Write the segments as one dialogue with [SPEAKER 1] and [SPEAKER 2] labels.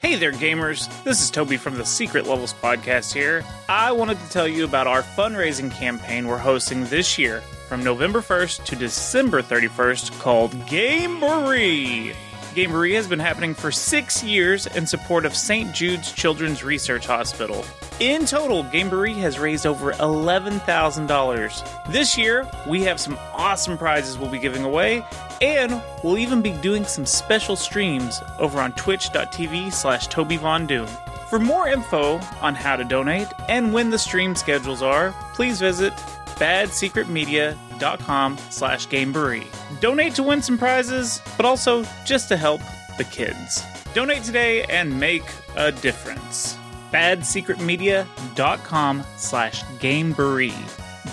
[SPEAKER 1] Hey there, gamers. This is Toby from the Secret Levels podcast here. I wanted to tell you about our fundraising campaign we're hosting this year from November 1st to December 31st called Gameboree. Gameboree has been happening for 6 years in support of St. Jude's Children's Research Hospital. In total, Gameboree has raised over $11,000. This year, we have some awesome prizes we'll be giving away, and we'll even be doing some special streams over on twitch.tv/TobyVonDoom. For more info on how to donate and when the stream schedules are, please visit badsecretmedia.com/Gameboree. Donate to win some prizes, but also just to help the kids. Donate today and make a difference. badsecretmedia.com/Gameboree.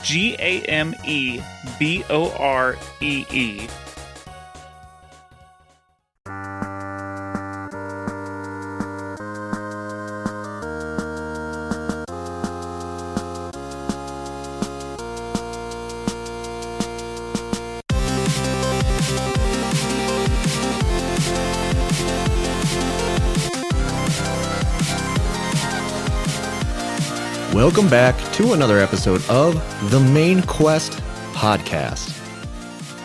[SPEAKER 1] GAMEBOREE.
[SPEAKER 2] Welcome back to another episode of the Main Quest podcast.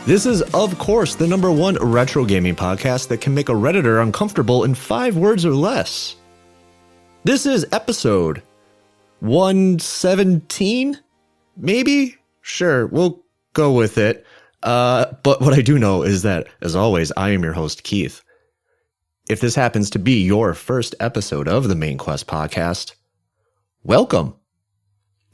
[SPEAKER 2] This is, of course, the #1 retro gaming podcast that can make a Redditor uncomfortable in 5 words or less. This is episode 117, maybe? Sure, we'll go with it. But what I do know is that, as always, I am your host, Keith. If this happens to be your first episode of the Main Quest podcast, welcome.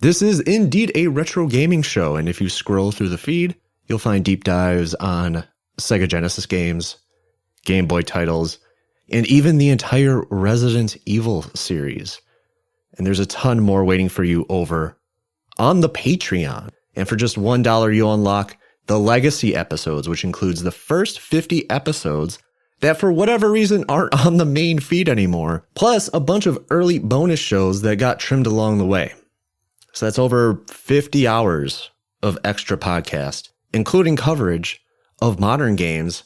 [SPEAKER 2] This is indeed a retro gaming show, and if you scroll through the feed, you'll find deep dives on Sega Genesis games, Game Boy titles, and even the entire Resident Evil series. And there's a ton more waiting for you over on the Patreon. And for just $1, you'll unlock the Legacy episodes, which includes the first 50 episodes that for whatever reason aren't on the main feed anymore, plus a bunch of early bonus shows that got trimmed along the way. So that's over 50 hours of extra podcast, including coverage of modern games,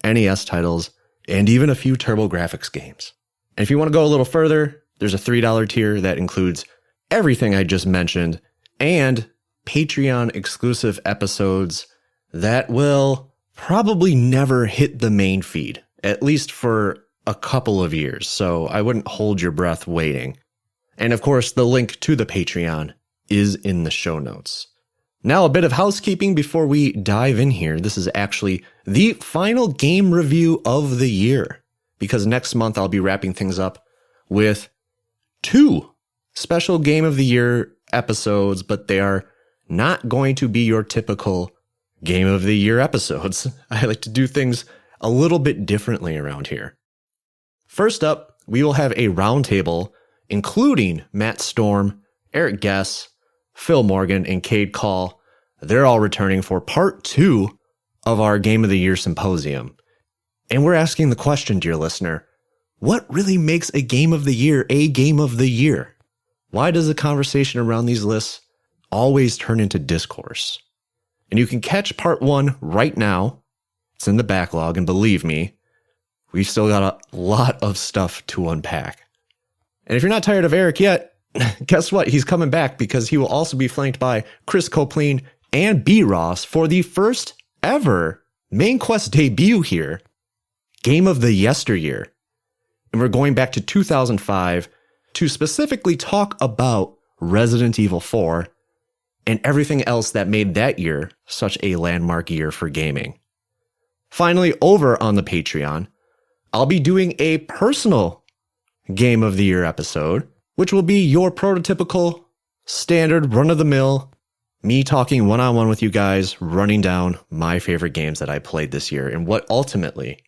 [SPEAKER 2] NES titles, and even a few TurboGrafx games. And if you want to go a little further, there's a $3 tier that includes everything I just mentioned and Patreon exclusive episodes that will probably never hit the main feed, at least for a couple of years. So I wouldn't hold your breath waiting. And of course, the link to the Patreon is in the show notes. Now, a bit of housekeeping before we dive in here. This is actually the final game review of the year, because next month I'll be wrapping things up with 2 special Game of the Year episodes, but they are not going to be your typical Game of the Year episodes. I like to do things a little bit differently around here. First up, we will have a roundtable including Matt Storm, Eric Guess, Phil Morgan, and Cade Call. They're all returning for part 2 of our Game of the Year symposium. And we're asking the question, dear listener, what really makes a Game of the Year a Game of the Year? Why does the conversation around these lists always turn into discourse? And you can catch part 1 right now. It's in the backlog, and believe me, we've still got a lot of stuff to unpack. And if you're not tired of Eric yet, guess what? He's coming back, because he will also be flanked by Chris Copleen and B. Ross for the first ever Main Quest debut here, Game of the Yesteryear. And we're going back to 2005 to specifically talk about Resident Evil 4 and everything else that made that year such a landmark year for gaming. Finally, over on the Patreon, I'll be doing a personal Game of the Year episode, which will be your prototypical, standard, run-of-the-mill, me talking one-on-one with you guys, running down my favorite games that I played this year and what ultimately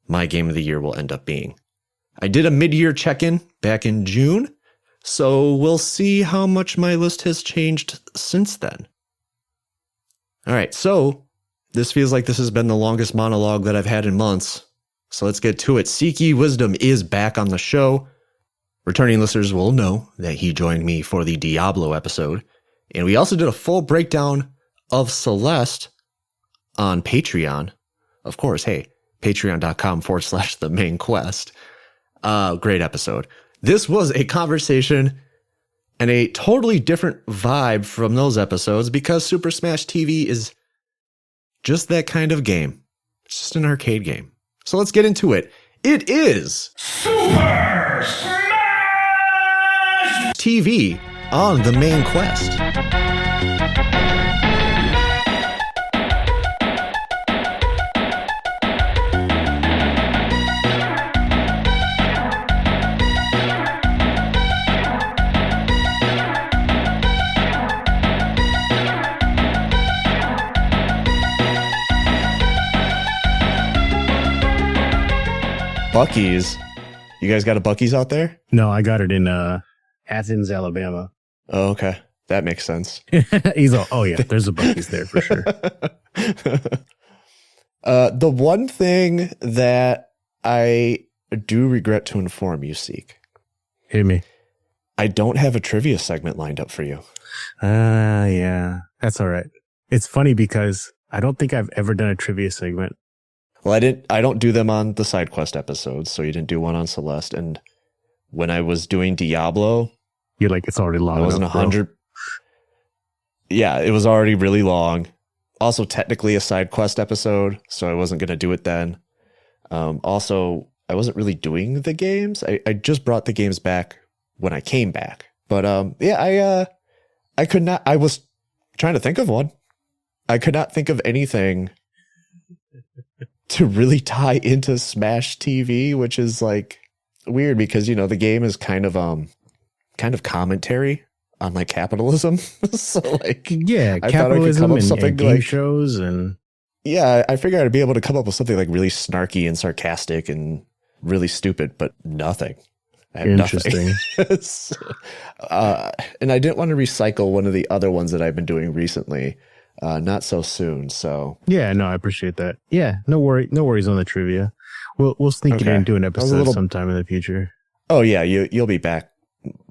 [SPEAKER 2] my Game of the Year will end up being. I did a mid-year check-in back in June, so we'll see how much my list has changed since then. All right, so this feels like this has been the longest monologue that I've had in months, so let's get to it. SeekYeWisdom is back on the show. Returning listeners will know that he joined me for the Diablo episode, and we also did a full breakdown of Celeste on Patreon. Of course, hey, patreon.com/the main quest. Great episode. This was a conversation and a totally different vibe from those episodes because Super Smash TV is just that kind of game. It's just an arcade game. So let's get into it. It is Super Smash TV on the main quest. Buc-ee's. You guys got a Buc-ee's out there?
[SPEAKER 3] No, I got it in Athens, Alabama.
[SPEAKER 2] Oh, okay. That makes sense.
[SPEAKER 3] He's all, oh yeah, there's a Buc-ee's there for sure.
[SPEAKER 2] The one thing that I do regret to inform you, Seek.
[SPEAKER 3] Hit me.
[SPEAKER 2] I don't have a trivia segment lined up for you.
[SPEAKER 3] Yeah, that's all right. It's funny because I don't think I've ever done a trivia segment.
[SPEAKER 2] Well, I don't do them on the side quest episodes, so you didn't do one on Celeste. And when I was doing Diablo,
[SPEAKER 3] you're like, it's already long.
[SPEAKER 2] I wasn't 100. Yeah, it was already really long. Also, technically a side quest episode, so I wasn't going to do it then. Also, I wasn't really doing the games. I just brought the games back when I came back. But yeah, I could not. I was trying to think of one. I could not think of anything to really tie into Smash TV, which is like weird because, you know, the game is kind of commentary on like capitalism. So like,
[SPEAKER 3] yeah,
[SPEAKER 2] I thought I could come up with something
[SPEAKER 3] and game
[SPEAKER 2] like
[SPEAKER 3] shows and
[SPEAKER 2] yeah, I figured I'd be able to come up with something like really snarky and sarcastic and really stupid, but nothing. I had
[SPEAKER 3] interesting.
[SPEAKER 2] Nothing. And I didn't want to recycle one of the other ones that I've been doing recently. Not so soon. So
[SPEAKER 3] yeah, no, I appreciate that. Yeah, no worries on the trivia. We'll sneak it in and do an episode sometime in the future.
[SPEAKER 2] Oh yeah, you'll be back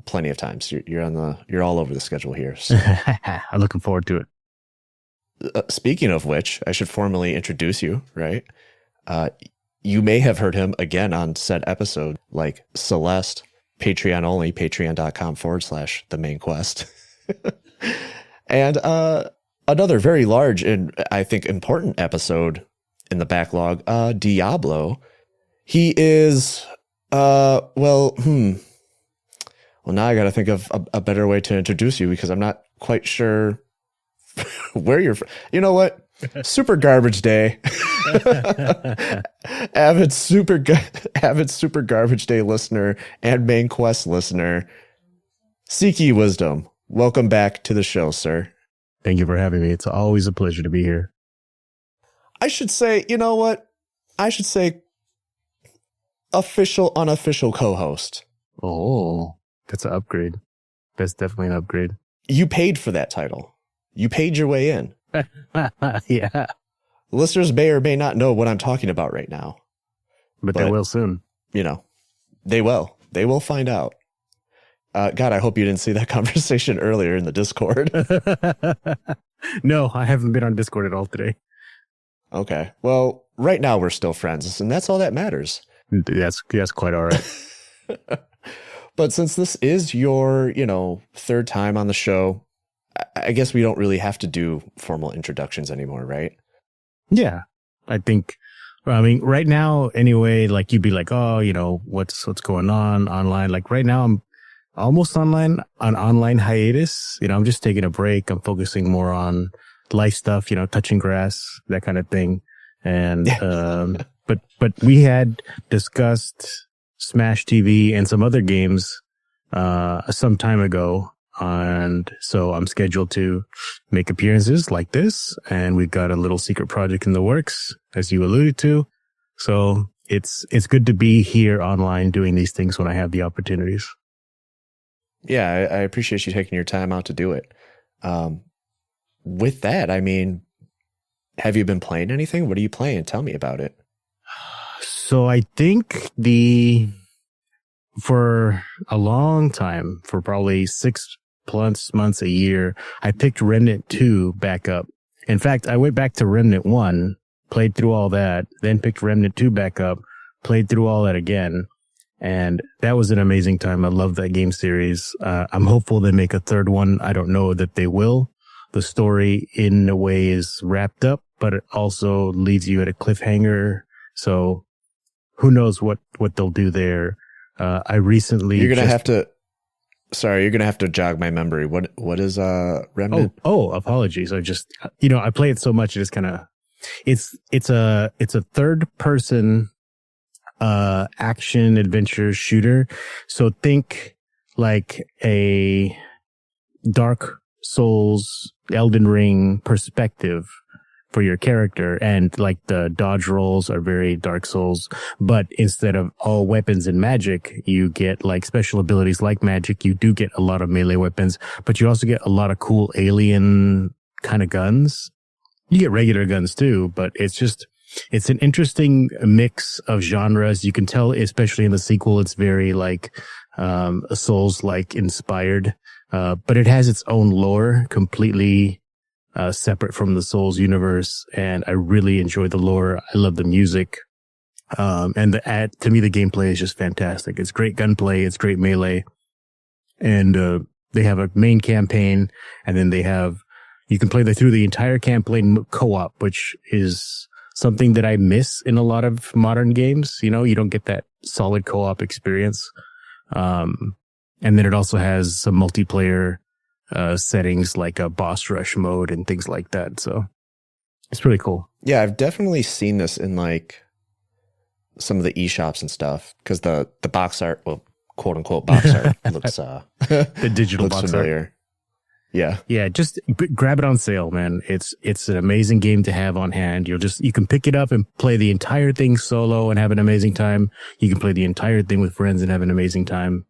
[SPEAKER 2] plenty of times. You're all over the schedule here. So.
[SPEAKER 3] I'm looking forward to
[SPEAKER 2] it. Speaking of which, I should formally introduce you. Right, you may have heard him again on said episode, like Celeste, Patreon only, patreon.com/the main quest, and another very large and I think important episode in the backlog, Diablo. He is, well, now I got to think of a better way to introduce you because I'm not quite sure where you're from. You know what? Super Garbage Day. avid Super Garbage Day listener and Main Quest listener. SeekYeWisdom. Welcome back to the show, sir.
[SPEAKER 3] Thank you for having me. It's always a pleasure to be here.
[SPEAKER 2] I should say, you know what? I should say official, unofficial co-host.
[SPEAKER 3] Oh, that's an upgrade. That's definitely an upgrade.
[SPEAKER 2] You paid for that title. You paid your way in.
[SPEAKER 3] Yeah.
[SPEAKER 2] Listeners may or may not know what I'm talking about right now.
[SPEAKER 3] But they will soon.
[SPEAKER 2] You know, they will. They will find out. God, I hope you didn't see that conversation earlier in the Discord.
[SPEAKER 3] No, I haven't been on Discord at all today.
[SPEAKER 2] Okay. Well, right now we're still friends, and that's all that matters.
[SPEAKER 3] That's quite all right.
[SPEAKER 2] But since this is your, third time on the show, I guess we don't really have to do formal introductions anymore, right?
[SPEAKER 3] Yeah. I mean, right now, anyway, like you'd be like, oh, what's going on online? Like right now, I'm almost on online hiatus. I'm just taking a break. I'm focusing more on life stuff, touching grass, that kind of thing. And, but we had discussed Smash TV and some other games, some time ago. And so I'm scheduled to make appearances like this. And we've got a little secret project in the works, as you alluded to. So it's good to be here online doing these things when I have the opportunities.
[SPEAKER 2] Yeah, I appreciate you taking your time out to do it. With that, I mean, have you been playing anything? What are you playing? Tell me about it.
[SPEAKER 3] So I think for a long time, for probably 6+ months, a year, I picked Remnant 2 back up. In fact, I went back to Remnant 1, played through all that, then picked Remnant 2 back up, played through all that again. And that was an amazing time. I love that game series. I'm hopeful they make a third one. I don't know that they will. The story in a way is wrapped up, but it also leaves you at a cliffhanger. So who knows what they'll do there. I recently
[SPEAKER 2] you're gonna have to jog my memory. What is Remnant?
[SPEAKER 3] Oh, apologies. I just I play it so much it just kind of it's a third person action adventure shooter. So think like a Dark Souls, Elden Ring perspective for your character, and like the dodge rolls are very Dark Souls, but instead of all weapons and magic, you get like special abilities like magic. You do get a lot of melee weapons, but you also get a lot of cool alien kind of guns. You get regular guns too, but it's an interesting mix of genres. You can tell, especially in the sequel, it's very like Souls-like inspired, but it has its own lore, completely separate from the Souls universe, and I really enjoy the lore. I love the music, and to me the gameplay is just fantastic. It's great gunplay, it's great melee, and they have a main campaign, and then you can play through the entire campaign co-op, which is something that I miss in a lot of modern games. You don't get that solid co-op experience, and then it also has some multiplayer settings like a boss rush mode and things like that. So it's pretty cool.
[SPEAKER 2] Yeah, I've definitely seen this in like some of the eShops and stuff, because the box art, well, quote unquote box art, looks
[SPEAKER 3] the digital
[SPEAKER 2] looks
[SPEAKER 3] box
[SPEAKER 2] familiar.
[SPEAKER 3] art.
[SPEAKER 2] Yeah,
[SPEAKER 3] just grab it on sale, man. It's an amazing game to have on hand. You can pick it up and play the entire thing solo and have an amazing time. You can play the entire thing with friends and have an amazing time.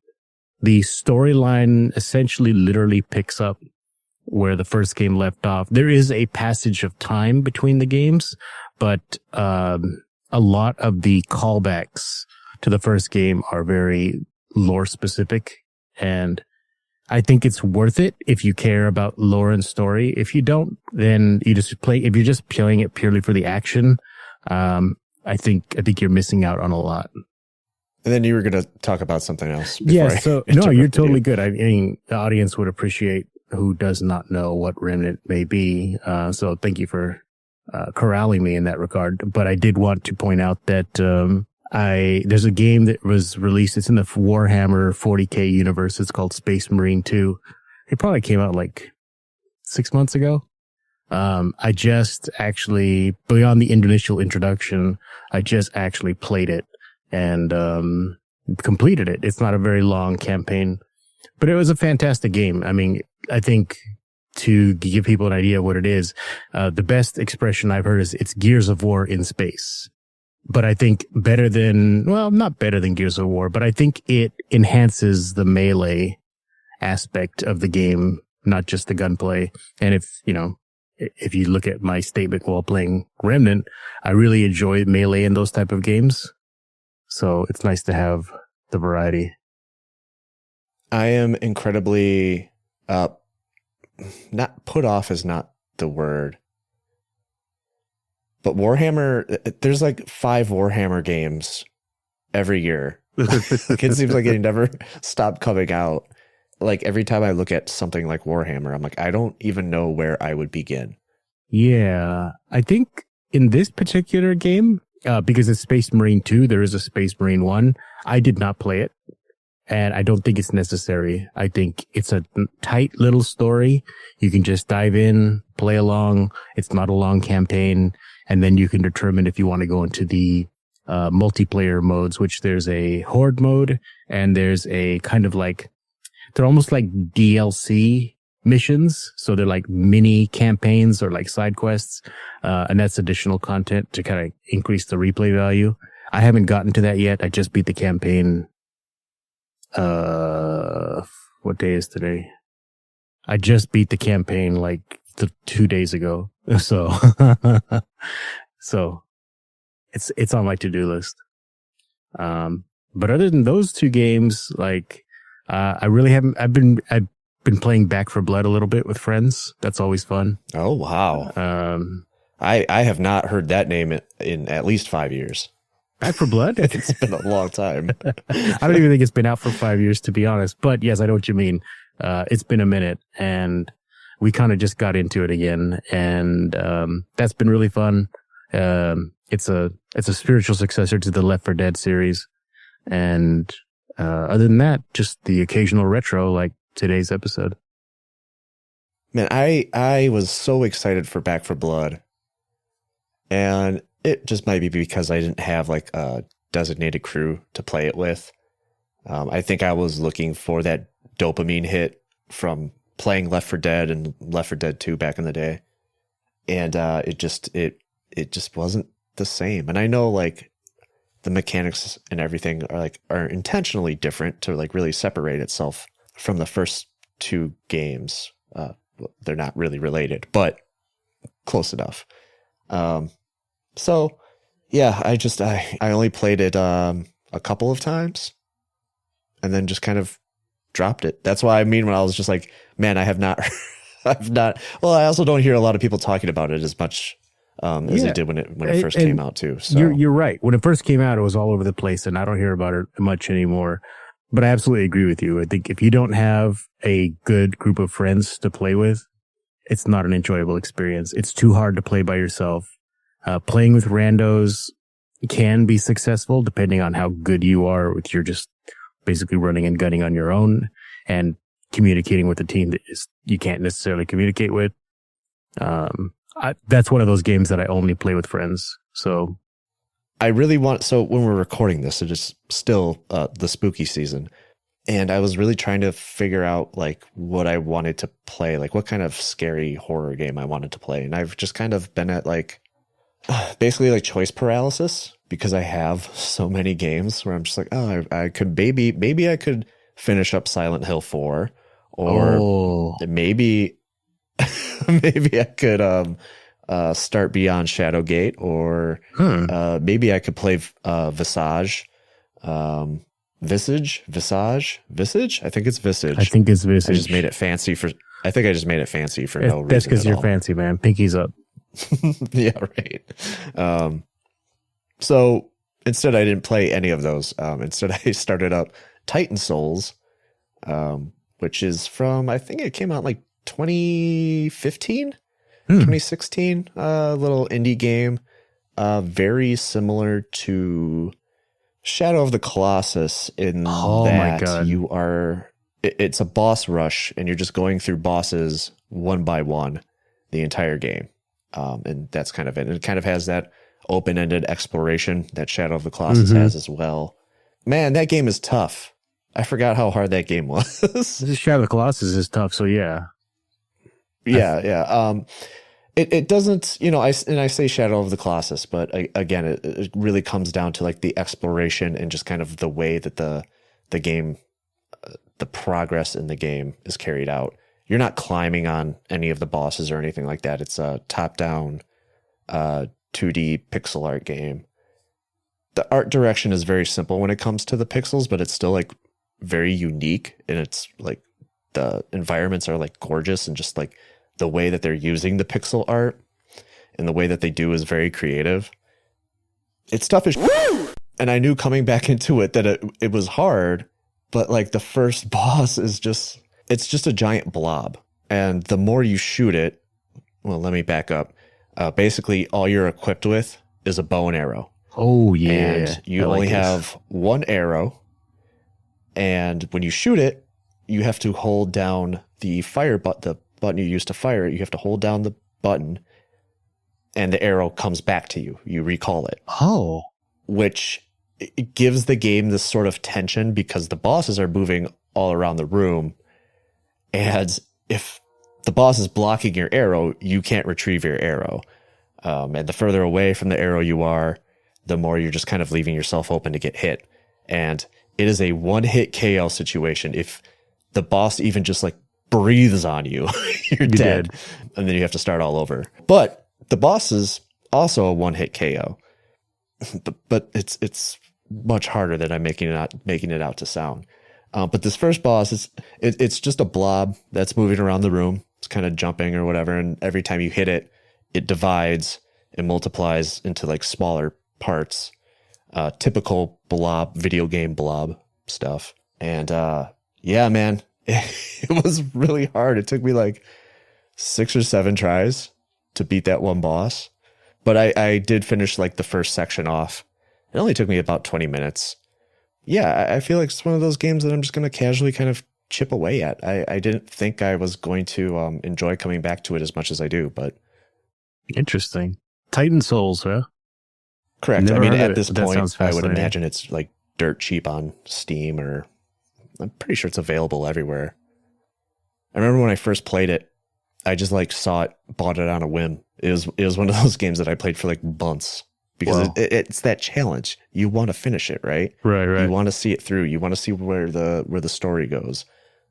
[SPEAKER 3] The storyline essentially literally picks up where the first game left off. There is a passage of time between the games, but a lot of the callbacks to the first game are very lore specific, and I think it's worth it if you care about lore and story. If you don't, then you just if you're just playing it purely for the action, I think you're missing out on a lot.
[SPEAKER 2] And then you were going to talk about something else.
[SPEAKER 3] Yeah, so no, you're totally good. I mean, the audience would appreciate who does not know what Remnant may be. So thank you for corralling me in that regard. But I did want to point out that there's a game that was released. It's in the Warhammer 40K universe. It's called Space Marine 2. It probably came out like 6 months ago. I just actually, beyond the initial introduction, I just actually played it and completed it. It's not a very long campaign, but it was a fantastic game. I mean, I think to give people an idea of what it is, the best expression I've heard is it's Gears of War in space. But I think not better than Gears of War, but I think it enhances the melee aspect of the game, not just the gunplay. And if you look at my statement while playing Remnant, I really enjoy melee in those type of games. So it's nice to have the variety.
[SPEAKER 2] I am incredibly, not put off is not the word, but Warhammer, there's like 5 Warhammer games every year. It seems like they never stop coming out. Like every time I look at something like Warhammer, I'm like, I don't even know where I would begin.
[SPEAKER 3] Yeah, I think in this particular game, because it's Space Marine 2, there is a Space Marine 1. I did not play it, and I don't think it's necessary. I think it's a tight little story. You can just dive in, play along. It's not a long campaign, and then you can determine if you want to go into the multiplayer modes, which there's a horde mode, and there's a kind of like, they're almost like DLC missions. So they're like mini campaigns or like side quests. And that's additional content to kind of increase the replay value. I haven't gotten to that yet. I just beat the campaign. What day is today? I just beat the campaign like 2 days ago. So, it's on my to-do list. But other than those 2 games, like, I really haven't, I've been playing Back 4 Blood a little bit with friends. That's always fun.
[SPEAKER 2] Oh, wow. I have not heard that name in at least 5 years.
[SPEAKER 3] Back for Blood?
[SPEAKER 2] It's been a long time.
[SPEAKER 3] I don't even think it's been out for 5 years, to be honest. But yes, I know what you mean. It's been a minute, and we kind of just got into it again, and that's been really fun. It's a spiritual successor to the Left 4 Dead series, and other than that, just the occasional retro like today's episode.
[SPEAKER 2] Man, I was so excited for Back for Blood, and it just might be because I didn't have like a designated crew to play it with. I think I was looking for that dopamine hit from playing Left 4 Dead and Left 4 Dead 2 back in the day, and it just wasn't the same. And I know like the mechanics and everything are intentionally different to like really separate itself from the first two games. They're not really related, but close enough. So yeah, I only played it a couple of times and then just kind of dropped it. That's why I mean when I was just like, man, I've not, well, I also don't hear a lot of people talking about it as much as they did when it first came out too. So
[SPEAKER 3] you're right. When it first came out, it was all over the place, and I don't hear about it much anymore. But I absolutely agree with you. I think if you don't have a good group of friends to play with, it's not an enjoyable experience. It's too hard to play by yourself. Playing with randos can be successful depending on how good you are with your just basically running and gunning on your own and communicating with a team that you can't necessarily communicate with. That's one of those games that I only play with friends. So
[SPEAKER 2] I really so when we're recording this, it is still the spooky season. And I was really trying to figure out like what I wanted to play, like what kind of scary horror game I wanted to play. And I've just kind of been at like basically like choice paralysis because I have so many games where I'm just like, oh, I could maybe I could finish up Silent Hill 4 or maybe I could start Beyond Shadowgate, or maybe I could play Visage. Visage? I think it's Visage.
[SPEAKER 3] I think it's Visage.
[SPEAKER 2] I just made it fancy for no reason.
[SPEAKER 3] That's because you're fancy, man. Pinky's up.
[SPEAKER 2] Yeah, right. So instead I didn't play any of those. Instead I started up Titan Souls, which is from, I think it came out like 2015, 2016, little indie game, very similar to Shadow of the Colossus in that it's a boss rush and you're just going through bosses one by one the entire game. And that's kind of it. And it kind of has that open-ended exploration that Shadow of the Colossus has as well. Man, that game is tough. I forgot how hard that game was.
[SPEAKER 3] Shadow of the Colossus is tough, so yeah.
[SPEAKER 2] Yeah. It doesn't, I say Shadow of the Colossus, but again, it really comes down to like the exploration and just kind of the way that the game, the progress in the game is carried out. You're not climbing on any of the bosses or anything like that. It's a top-down 2D pixel art game. The art direction is very simple when it comes to the pixels, but it's still like very unique, and it's like the environments are like gorgeous, and just like the way that they're using the pixel art and the way that they do is very creative. It's tough as and I knew coming back into it that it was hard, but like the first boss is it's just a giant blob. And the more you shoot it, well, let me back up. Basically all you're equipped with is a bow and arrow.
[SPEAKER 3] Oh yeah.
[SPEAKER 2] And you only have one arrow. And when you shoot it, you have to hold down the fire the button you use to fire it. You have to hold down the button and the arrow comes back to you. You recall it.
[SPEAKER 3] Oh.
[SPEAKER 2] Which it gives the game this sort of tension because the bosses are moving all around the room. And if the boss is blocking your arrow, you can't retrieve your arrow. And the further away from the arrow you are, the more you're just kind of leaving yourself open to get hit. And it is a one-hit KO situation. If the boss even just like breathes on you, you're dead. And then you have to start all over. But the boss is also a one-hit KO. But it's much harder than I'm making it out to sound. But this first boss, it's just a blob that's moving around the room. It's kind of jumping or whatever. And every time you hit it, it divides and multiplies into like smaller parts. typical blob, video game blob stuff. And yeah, man, it was really hard. It took me like 6 or 7 tries to beat that one boss. But I did finish like the first section off. It only took me about 20 minutes. Yeah, I feel like it's one of those games that I'm just going to casually kind of chip away at. I didn't think I was going to enjoy coming back to it as much as I do, but...
[SPEAKER 3] Interesting. Titan Souls, huh?
[SPEAKER 2] Correct. I mean, at this
[SPEAKER 3] That
[SPEAKER 2] point,
[SPEAKER 3] sounds
[SPEAKER 2] I would
[SPEAKER 3] fascinating.
[SPEAKER 2] imagine it's like dirt cheap on Steam, or I'm pretty sure it's available everywhere. I remember when I first played it, I just like saw it, bought it on a whim. It was one of those games that I played for like months because
[SPEAKER 3] Wow.
[SPEAKER 2] it's that challenge. You want to finish it, right?
[SPEAKER 3] Right.
[SPEAKER 2] You want to see it through. You want to see where the story goes.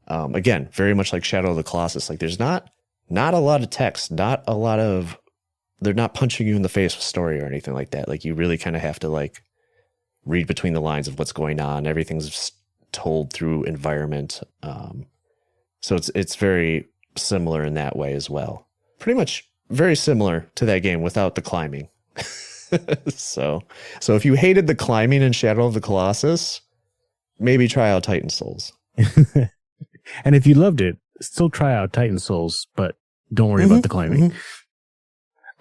[SPEAKER 2] Again, very much like Shadow of the Colossus. Like there's not a lot of text, not a lot of, they're not punching you in the face with story or anything like that. Like you really kind of have to like read between the lines of what's going on. Everything's told through environment. So it's very similar in that way as well. Pretty much very similar to that game without the climbing. So if you hated the climbing in Shadow of the Colossus, maybe try out Titan Souls.
[SPEAKER 3] And if you loved it, still try out Titan Souls, but don't worry about the climbing.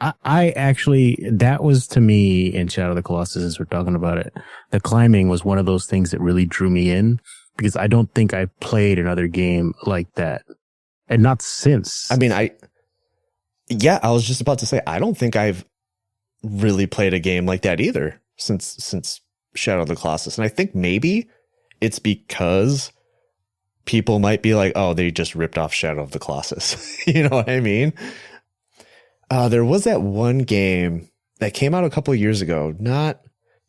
[SPEAKER 3] I actually, that was to me in Shadow of the Colossus, as we're talking about it, the climbing was one of those things that really drew me in because I don't think I've played another game like that. And not since.
[SPEAKER 2] I mean, I was just about to say, I don't think I've really played a game like that either since Shadow of the Colossus. And I think maybe it's because people might be like, oh, they just ripped off Shadow of the Colossus. You know what I mean? There was that one game that came out a couple of years ago.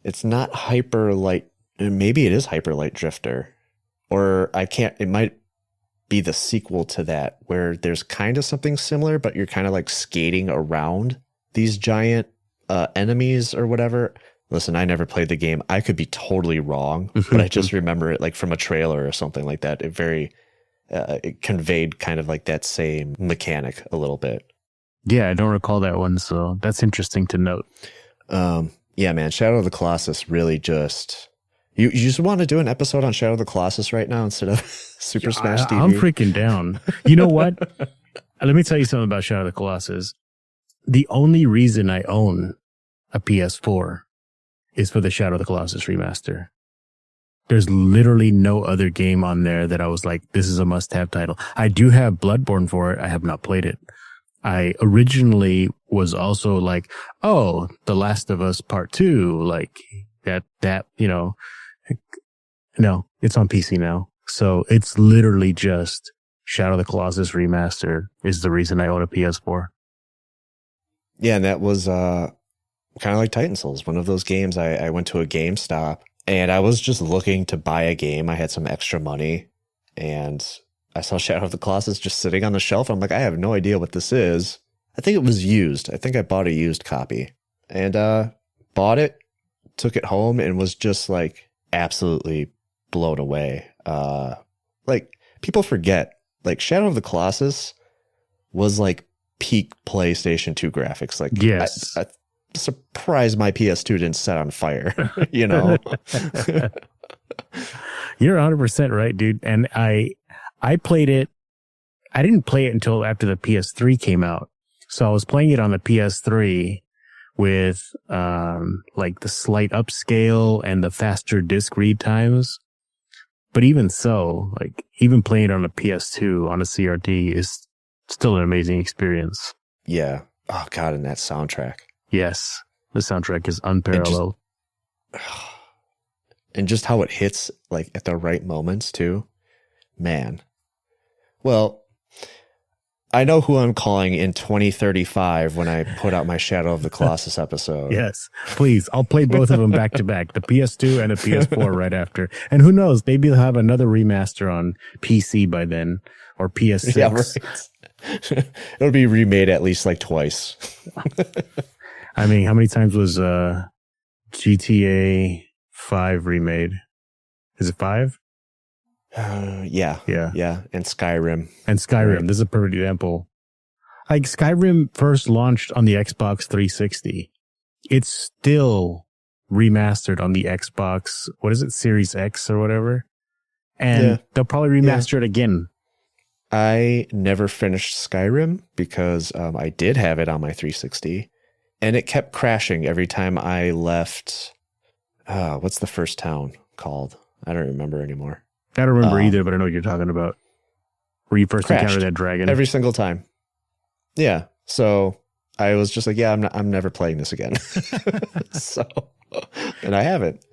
[SPEAKER 2] It's not Hyper Light. Maybe it is Hyper Light Drifter, or it might be the sequel to that, where there's kind of something similar, but you're kind of like skating around these giant enemies or whatever. Listen, I never played the game. I could be totally wrong, but I just remember it like from a trailer or something like that. It conveyed kind of like that same mechanic a little bit.
[SPEAKER 3] Yeah, I don't recall that one, so that's interesting to note.
[SPEAKER 2] Yeah, man, Shadow of the Colossus really just... You just want to do an episode on Shadow of the Colossus right now instead of Super Smash TV?
[SPEAKER 3] I'm freaking down. You know what? Let me tell you something about Shadow of the Colossus. The only reason I own a PS4 is for the Shadow of the Colossus remaster. There's literally no other game on there that I was like, this is a must-have title. I do have Bloodborne for it. I have not played it. I originally was also like, oh, The Last of Us Part 2, like that, you know, no, it's on PC now. So it's literally just Shadow of the Colossus remaster is the reason I own a PS4.
[SPEAKER 2] Yeah, and that was kind of like Titan Souls, one of those games. I went to a GameStop and I was just looking to buy a game. I had some extra money and I saw Shadow of the Colossus just sitting on the shelf. I'm like, I have no idea what this is. I think it was used. I think I bought a used copy and bought it, took it home, and was just like absolutely blown away. Like people forget, like Shadow of the Colossus was like peak PlayStation 2 graphics. Like,
[SPEAKER 3] yes,
[SPEAKER 2] I surprised my PS2 didn't set on fire. You know,
[SPEAKER 3] you're 100% right, dude. And I played it. I didn't play it until after the PS3 came out. So I was playing it on the PS3 with like the slight upscale and the faster disc read times. But even so, like even playing it on a PS2 on a CRT is still an amazing experience.
[SPEAKER 2] Yeah. Oh God, and that soundtrack.
[SPEAKER 3] Yes, the soundtrack is unparalleled.
[SPEAKER 2] And just how it hits like at the right moments too. Man. Well, I know who I'm calling in 2035 when I put out my Shadow of the Colossus episode.
[SPEAKER 3] Yes, please. I'll play both of them back to back, the PS2 and the PS4 right after. And who knows, maybe they'll have another remaster on PC by then or PS6.
[SPEAKER 2] Yeah, right. It'll be remade at least like twice.
[SPEAKER 3] I mean, how many times was GTA 5 remade? Is it 5?
[SPEAKER 2] Yeah. And Skyrim.
[SPEAKER 3] And Skyrim.
[SPEAKER 2] Right.
[SPEAKER 3] This is a perfect example. Like Skyrim first launched on the Xbox 360. It's still remastered on the Xbox. What is it? Series X or whatever. And they'll probably remaster it again.
[SPEAKER 2] I never finished Skyrim because I did have it on my 360 and it kept crashing every time I left. What's the first town called? I don't remember anymore.
[SPEAKER 3] I don't remember either, but I know what you're talking about. Where you first encountered that dragon.
[SPEAKER 2] Every single time. Yeah. So I was just like, I'm never playing this again. So, and I haven't.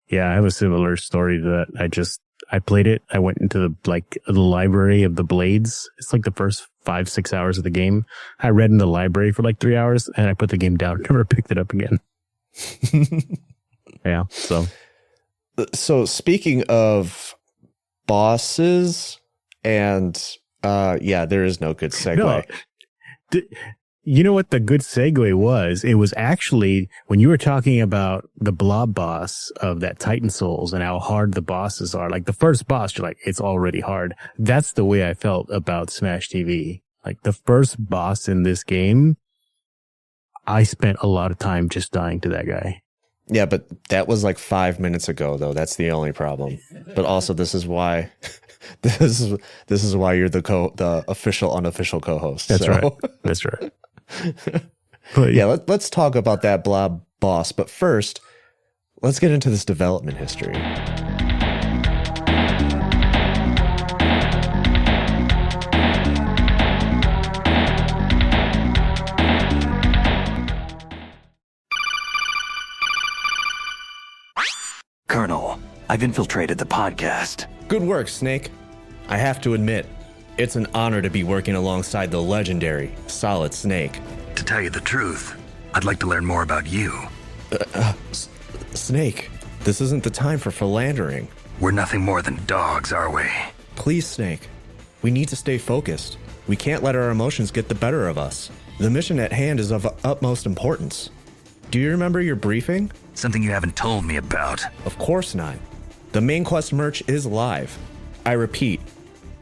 [SPEAKER 3] Yeah, I have a similar story to that. I played it. I went into the library of the Blades. It's like the first 5-6 hours of the game. I read in the library for like 3 hours and I put the game down. Never picked it up again. Yeah. So
[SPEAKER 2] speaking of bosses and, there is no good segue.
[SPEAKER 3] No. You know what the good segue was? It was actually when you were talking about the blob boss of that Titan Souls and how hard the bosses are. Like the first boss, you're like, it's already hard. That's the way I felt about Smash TV. Like the first boss in this game, I spent a lot of time just dying to that guy.
[SPEAKER 2] Yeah, but that was like 5 minutes ago, though. That's the only problem. But also, this is why this is why you're the official unofficial co-host.
[SPEAKER 3] That's right. That's right.
[SPEAKER 2] But yeah, let's talk about that blob boss. But first, let's get into this development history.
[SPEAKER 4] Colonel, I've infiltrated the podcast.
[SPEAKER 2] Good work, Snake. I have to admit, it's an honor to be working alongside the legendary Solid Snake.
[SPEAKER 4] To tell you the truth, I'd like to learn more about you.
[SPEAKER 2] Snake, this isn't the time for philandering.
[SPEAKER 4] We're nothing more than dogs, are we?
[SPEAKER 2] Please, Snake. We need to stay focused. We can't let our emotions get the better of us. The mission at hand is of utmost importance. Do you remember your briefing?
[SPEAKER 4] Something you haven't told me about.
[SPEAKER 2] Of course not. The main quest merch is live. I repeat,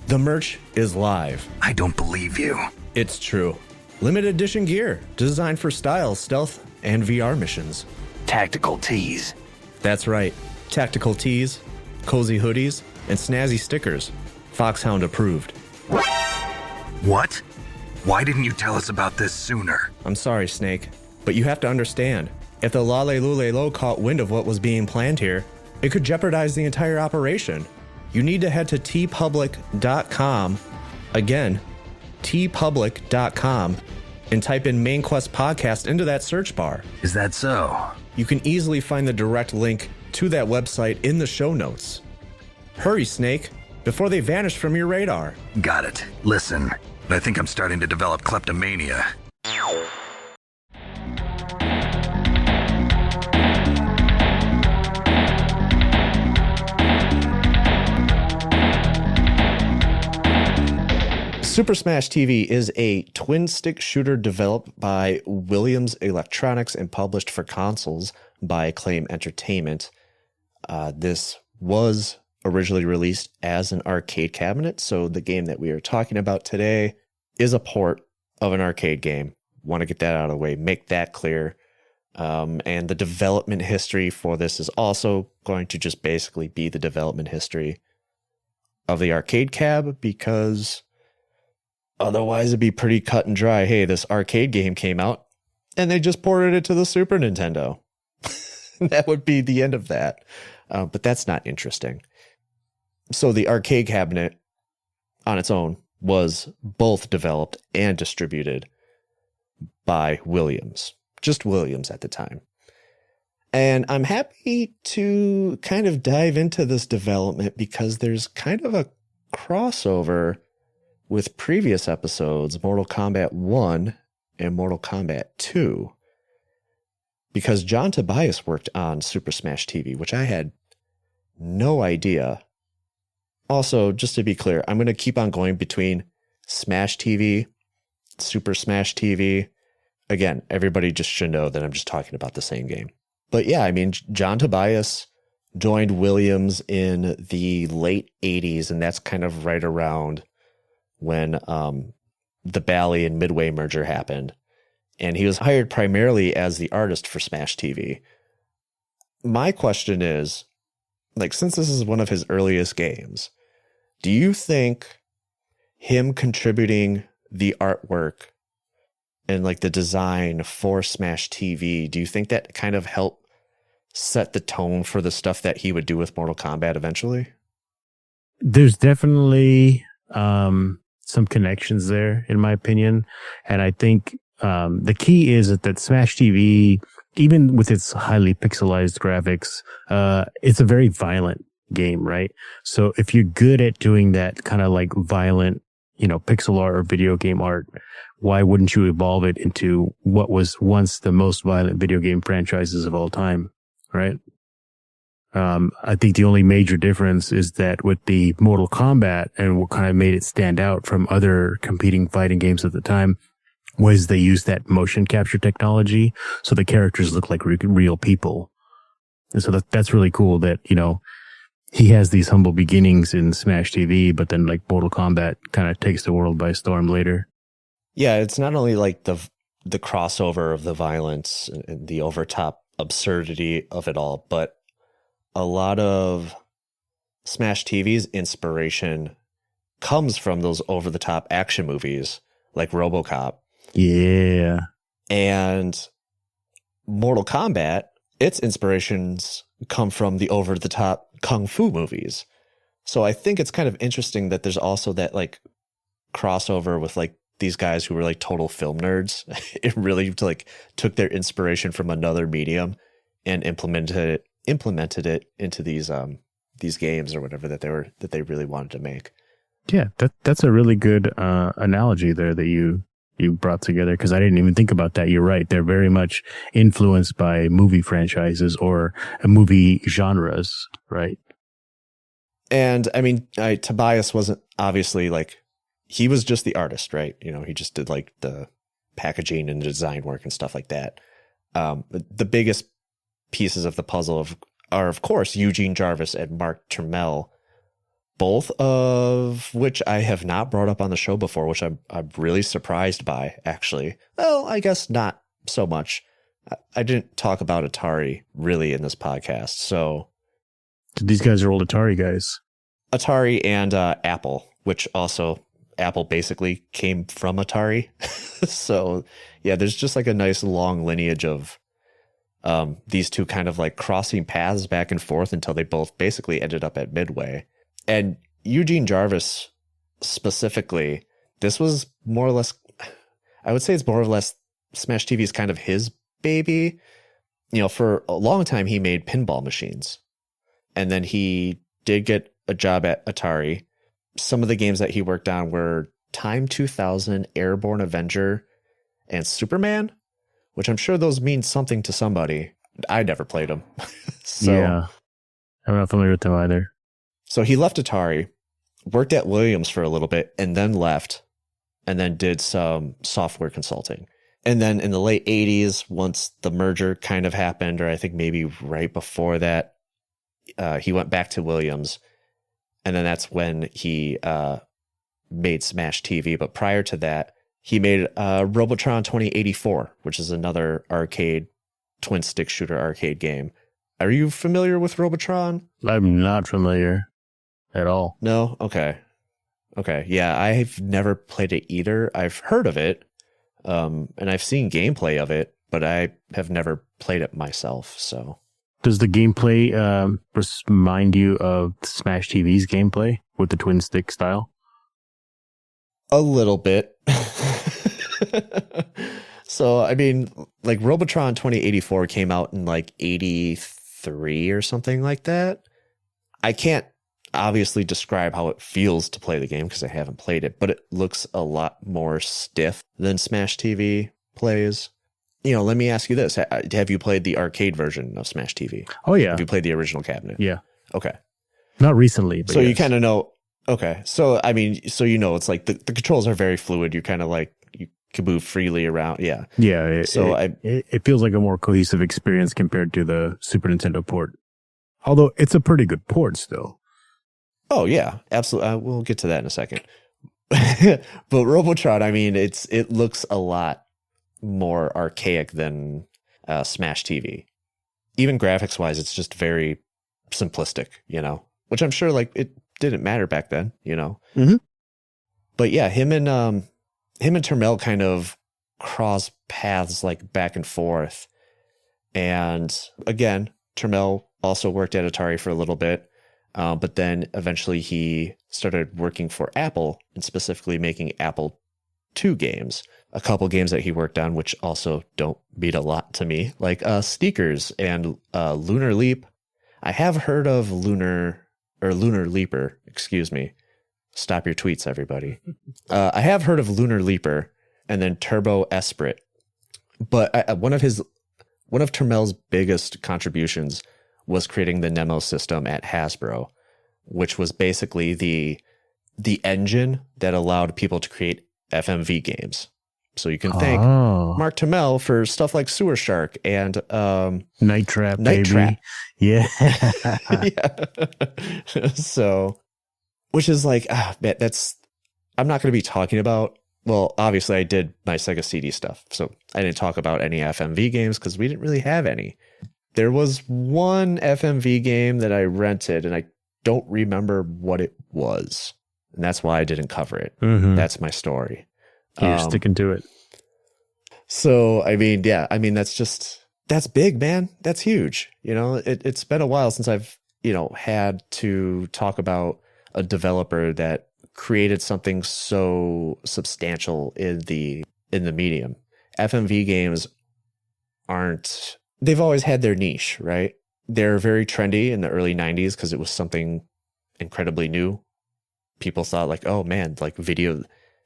[SPEAKER 2] the merch is live.
[SPEAKER 4] I don't believe you.
[SPEAKER 2] It's true. Limited edition gear, designed for style, stealth, and VR missions.
[SPEAKER 4] Tactical tees.
[SPEAKER 2] That's right. Tactical tees, cozy hoodies, and snazzy stickers. Foxhound approved.
[SPEAKER 4] What? Why didn't you tell us about this sooner?
[SPEAKER 2] I'm sorry, Snake, but you have to understand, if the Lale Lule Lo caught wind of what was being planned here, it could jeopardize the entire operation. You need to head to tpublic.com, again, tpublic.com, and type in Main Quest Podcast into that search bar.
[SPEAKER 4] Is that so?
[SPEAKER 2] You can easily find the direct link to that website in the show notes. Hurry, Snake, before they vanish from your radar.
[SPEAKER 4] Got it. Listen, I think I'm starting to develop kleptomania.
[SPEAKER 2] Super Smash TV is a twin-stick shooter developed by Williams Electronics and published for consoles by Acclaim Entertainment. This was originally released as an arcade cabinet, so the game that we are talking about today is a port of an arcade game. Want to get that out of the way, make that clear. And the development history for this is also going to just basically be the development history of the arcade cab, because otherwise it'd be pretty cut and dry. Hey, this arcade game came out and they just ported it to the Super Nintendo. That would be the end of that. But that's not interesting. So the arcade cabinet on its own was both developed and distributed by Williams. Just Williams at the time. And I'm happy to kind of dive into this development because there's kind of a crossover with previous episodes, Mortal Kombat 1 and Mortal Kombat 2. Because John Tobias worked on Super Smash TV, which I had no idea. Also, just to be clear, I'm going to keep on going between Smash TV, Super Smash TV. Again, everybody just should know that I'm just talking about the same game. But yeah, I mean, John Tobias joined Williams in the late 80s, and that's kind of right around when the Bally and Midway merger happened. And he was hired primarily as the artist for Smash TV. my question is, like, since this is one of his earliest games, do you think him contributing the artwork and like the design for Smash TV, do you think that kind of helped set the tone for the stuff that he would do with Mortal Kombat eventually?
[SPEAKER 3] There's definitely some connections there, in my opinion. And I think the key is that Smash TV, even with its highly pixelized graphics, it's a very violent game, right? So if you're good at doing that kind of like violent, pixel art or video game art, why wouldn't you evolve it into what was once the most violent video game franchises of all time, right? I think the only major difference is that with the Mortal Kombat and what kind of made it stand out from other competing fighting games at the time was they used that motion capture technology. So the characters look like real people. And so that's really cool that, he has these humble beginnings in Smash TV, but then like Mortal Kombat kind of takes the world by storm later.
[SPEAKER 2] Yeah, it's not only like the crossover of the violence and the overtop absurdity of it all, but a lot of Smash TV's inspiration comes from those over-the-top action movies like RoboCop.
[SPEAKER 3] Yeah.
[SPEAKER 2] And Mortal Kombat, its inspirations come from the over-the-top kung fu movies. So I think it's kind of interesting that there's also that like crossover with like these guys who were like total film nerds. It really like took their inspiration from another medium and implemented it into these games or whatever that they really wanted to make.
[SPEAKER 3] Yeah, that's a really good analogy there that you brought together, because I didn't even think about that. You're right. They're very much influenced by movie franchises or movie genres, right?
[SPEAKER 2] And I mean, Tobias wasn't obviously like, he was just the artist, right? He just did like the packaging and design work and stuff like that. The biggest pieces of the puzzle are, of course, Eugene Jarvis and Mark Turmell, both of which I have not brought up on the show before, which I'm really surprised by, actually. Well, I guess not so much. I didn't talk about Atari really in this podcast, so...
[SPEAKER 3] These guys are old Atari guys.
[SPEAKER 2] Atari and Apple, which also... Apple basically came from Atari. So, yeah, there's just like a nice long lineage of these two kind of like crossing paths back and forth until they both basically ended up at Midway. And Eugene Jarvis specifically, this was more or less, I would say it's more or less Smash TV is kind of his baby. For a long time, he made pinball machines. And then he did get a job at Atari. Some of the games that he worked on were Time 2000, Airborne Avenger, and Superman, which I'm sure those mean something to somebody. I never played them. So,
[SPEAKER 3] yeah, I'm not familiar with them either.
[SPEAKER 2] So he left Atari, worked at Williams for a little bit, and then left, and then did some software consulting. And then in the late 80s, once the merger kind of happened, or I think maybe right before that, he went back to Williams. And then that's when he made Smash TV. But prior to that, he made Robotron 2084, which is another arcade, twin stick shooter arcade game. Are you familiar with Robotron?
[SPEAKER 3] I'm not familiar at all.
[SPEAKER 2] No? Okay. Yeah, I've never played it either. I've heard of it, and I've seen gameplay of it, but I have never played it myself, so...
[SPEAKER 3] Does the gameplay remind you of Smash TV's gameplay with the twin stick style?
[SPEAKER 2] A little bit. So, I mean, like Robotron 2084 came out in like 83 or something like that. I can't obviously describe how it feels to play the game because I haven't played it, but it looks a lot more stiff than Smash TV plays. Let me ask you this. Have you played the arcade version of Smash TV?
[SPEAKER 3] Oh, yeah.
[SPEAKER 2] Have you played the original cabinet?
[SPEAKER 3] Yeah.
[SPEAKER 2] Okay.
[SPEAKER 3] Not recently, but
[SPEAKER 2] so
[SPEAKER 3] yes.
[SPEAKER 2] You kind of know. Okay. So, I mean, it's like the controls are very fluid. You kind of like, you can move freely around. Yeah.
[SPEAKER 3] Yeah. It feels like a more cohesive experience compared to the Super Nintendo port. Although it's a pretty good port still.
[SPEAKER 2] Oh, yeah. Absolutely. We'll get to that in a second. But Robotron, I mean, it looks a lot more archaic than Smash TV. even graphics wise, it's just very simplistic, which I'm sure like it didn't matter back then,
[SPEAKER 3] Mm-hmm.
[SPEAKER 2] But yeah, him and Termel kind of cross paths like back and forth. And again, Termel also worked at Atari for a little bit. But then eventually he started working for Apple and specifically making Apple II games. A couple games that he worked on, which also don't mean a lot to me, like Sneakers and Lunar Leap. I have heard of Lunar Leaper, excuse me. Stop your tweets, everybody. I have heard of Lunar Leaper and then Turbo Esprit. But one of Termel's biggest contributions was creating the Nemo system at Hasbro, which was basically the engine that allowed people to create FMV games. So you can thank Mark Termel for stuff like Sewer Shark and
[SPEAKER 3] Night Trap, baby. Yeah.
[SPEAKER 2] Yeah. So, which is like, man, I'm not going to be talking about. Well, obviously I did my Sega CD stuff, so I didn't talk about any FMV games because we didn't really have any. There was one FMV game that I rented, and I don't remember what it was, and that's why I didn't cover it.
[SPEAKER 3] Mm-hmm.
[SPEAKER 2] That's my story.
[SPEAKER 3] You're sticking to it.
[SPEAKER 2] So, I mean, yeah, that's big, man. That's huge. It's been a while since I've, had to talk about a developer that created something so substantial in the medium. FMV games they've always had their niche, right? They're very trendy in the early 90s because it was something incredibly new. People thought like, oh man, like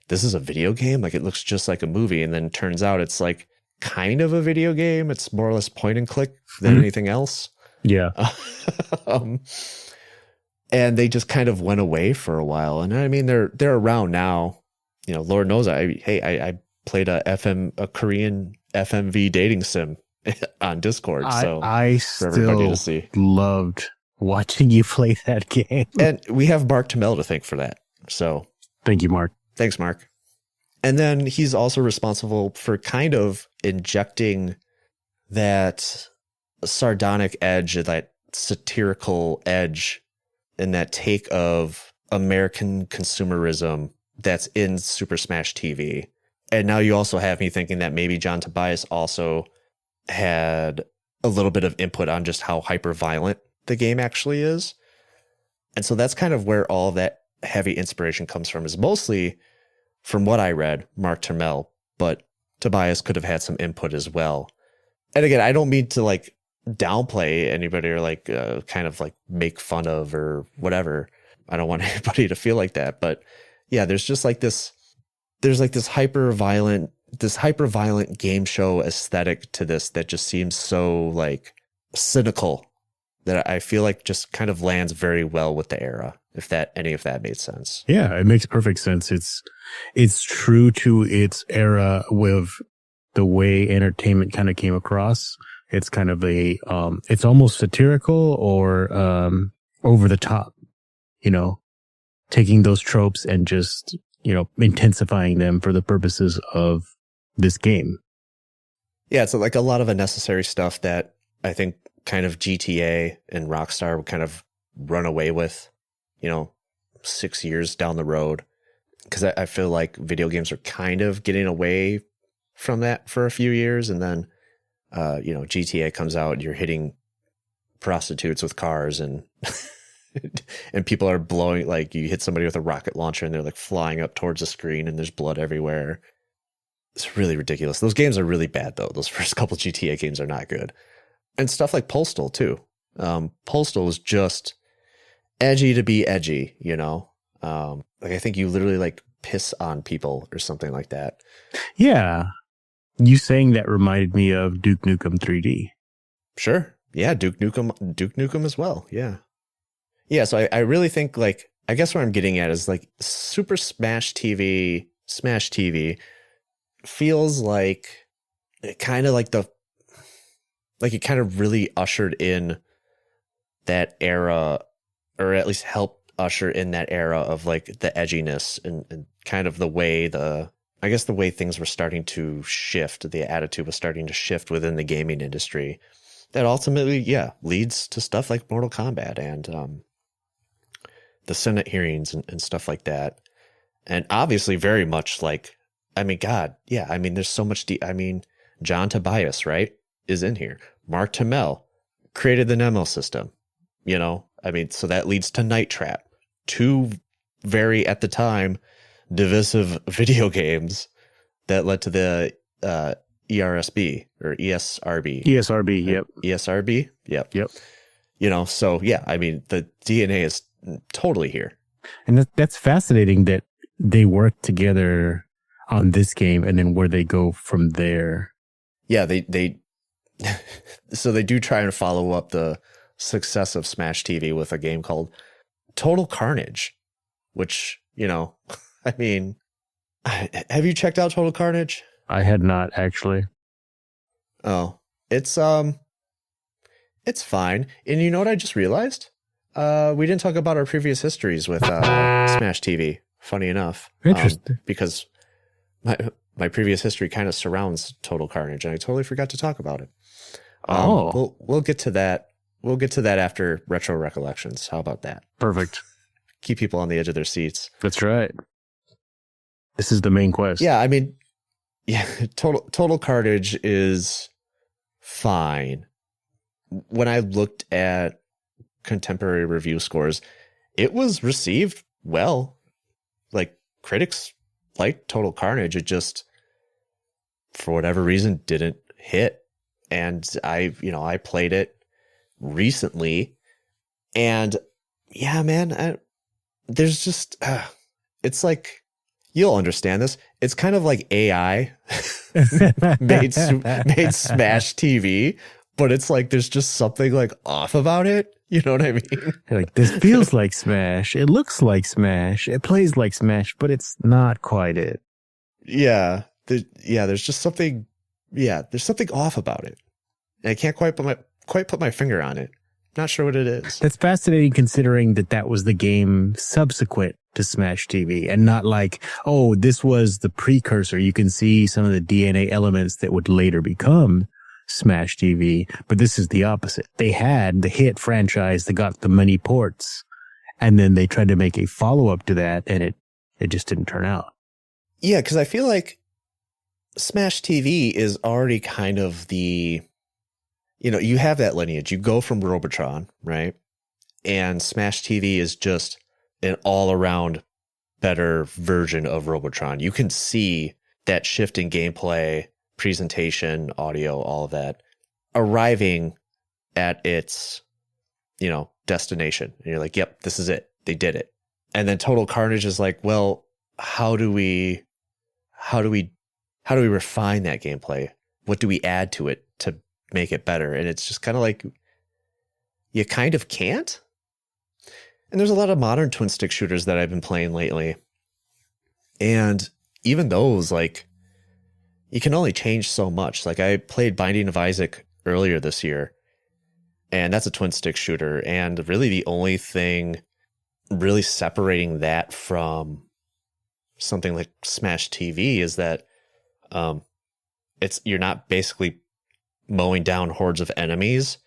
[SPEAKER 2] this is a video game? Like it looks just like a movie. And then it turns out it's like kind of a video game. It's more or less point and click than anything else.
[SPEAKER 3] Yeah.
[SPEAKER 2] And they just kind of went away for a while. And I mean, they're around now. Lord knows I played a Korean FMV dating sim on Discord. So
[SPEAKER 3] I
[SPEAKER 2] for everybody to see.
[SPEAKER 3] Loved watching you play that game.
[SPEAKER 2] And we have Mark Termel to thank for that. So
[SPEAKER 3] thank you, Mark.
[SPEAKER 2] Thanks, Mark. And then he's also responsible for kind of injecting that sardonic edge, that satirical edge, and that take of American consumerism that's in Super Smash TV. And now you also have me thinking that maybe John Tobias also had a little bit of input on just how hyper violent the game actually is. And so that's kind of where all of that heavy inspiration comes from, is mostly, from what I read, Mark Termel, but Tobias could have had some input as well. And again, I don't mean to like downplay anybody or like kind of like make fun of or whatever. I don't want anybody to feel like that. But yeah, there's just like this hyper violent game show aesthetic to this that just seems so like cynical that I feel like just kind of lands very well with the era, if any of that made sense.
[SPEAKER 3] Yeah, it makes perfect sense. It's true to its era with the way entertainment kind of came across. It's kind of it's almost satirical or over the top, taking those tropes and just, intensifying them for the purposes of this game.
[SPEAKER 2] Yeah, it's like a lot of unnecessary stuff that I think kind of GTA and Rockstar would kind of run away with, 6 years down the road. Because I feel like video games are kind of getting away from that for a few years. And then, GTA comes out and you're hitting prostitutes with cars and and people are blowing, like you hit somebody with a rocket launcher and they're like flying up towards the screen and there's blood everywhere. It's really ridiculous. Those games are really bad though. Those first couple GTA games are not good. And stuff like Postal too. Postal is just edgy to be edgy, like I think you literally like piss on people or something like that.
[SPEAKER 3] Yeah. You saying that reminded me of Duke Nukem 3D.
[SPEAKER 2] Sure. Yeah, Duke Nukem as well. Yeah. Yeah, so I really think like, I guess what I'm getting at is like Super Smash TV feels like it kind of it kind of really ushered in that era, or at least helped usher in that era of like the edginess and kind of the way things were starting to shift. The attitude was starting to shift within the gaming industry. that ultimately, leads to stuff like Mortal Kombat and the Senate hearings and stuff like that. And obviously very much like, I mean, God, yeah, I mean, there's so much, John Tobias, right, is in here. Mark Tamel created the Nemo system, so that leads to Night Trap, two very, at the time, divisive video games that led to the ERSB or ESRB.
[SPEAKER 3] ESRB, yep.
[SPEAKER 2] ESRB, yep.
[SPEAKER 3] Yep.
[SPEAKER 2] So yeah, I mean, the DNA is totally here.
[SPEAKER 3] And that's fascinating that they work together on this game and then where they go from there.
[SPEAKER 2] Yeah, they so they do try and follow up the success of Smash TV with a game called Total Carnage, which, I mean, have you checked out Total Carnage?
[SPEAKER 3] I had not, actually.
[SPEAKER 2] Oh, it's fine. And you know what I just realized? We didn't talk about our previous histories with Smash TV. Funny enough.
[SPEAKER 3] Interesting.
[SPEAKER 2] Because my previous history kind of surrounds Total Carnage, and I totally forgot to talk about it. We'll get to that. We'll get to that after Retro Recollections. How about that?
[SPEAKER 3] Perfect.
[SPEAKER 2] Keep people on the edge of their seats.
[SPEAKER 3] That's right. This is the main quest.
[SPEAKER 2] Yeah, I mean, Total Carnage is fine. When I looked at contemporary review scores, it was received well. Like, critics liked Total Carnage. It just, for whatever reason, didn't hit. And I played it recently, and yeah, man, there's just, it's like, you'll understand this. It's kind of like AI made Smash TV, but it's like, there's just something like off about it. You know what I mean?
[SPEAKER 3] Like, this feels like Smash. It looks like Smash. It plays like Smash, but it's not quite it.
[SPEAKER 2] Yeah. There's just something. Yeah, there's something off about it. And I can't quite put my finger on it. Not sure what it is.
[SPEAKER 3] That's fascinating, considering that was the game subsequent to Smash TV, and not like, oh, this was the precursor. You can see some of the DNA elements that would later become Smash TV, but this is the opposite. They had the hit franchise that got the many ports, and then they tried to make a follow-up to that, and it just didn't turn out.
[SPEAKER 2] Yeah, because I feel like Smash TV is already kind of the, you have that lineage. You go from Robotron, right? And Smash TV is just an all-around better version of Robotron. You can see that shift in gameplay, presentation, audio, all of that, arriving at its, destination. And you're like, yep, this is it. They did it. And then Total Carnage is like, well, how do we refine that gameplay? What do we add to it to make it better? And it's just kind of like, you kind of can't. And there's a lot of modern twin stick shooters that I've been playing lately. And even those, like, you can only change so much. Like, I played Binding of Isaac earlier this year, and that's a twin stick shooter. And really the only thing really separating that from something like Smash TV is that you're not basically mowing down hordes of enemies,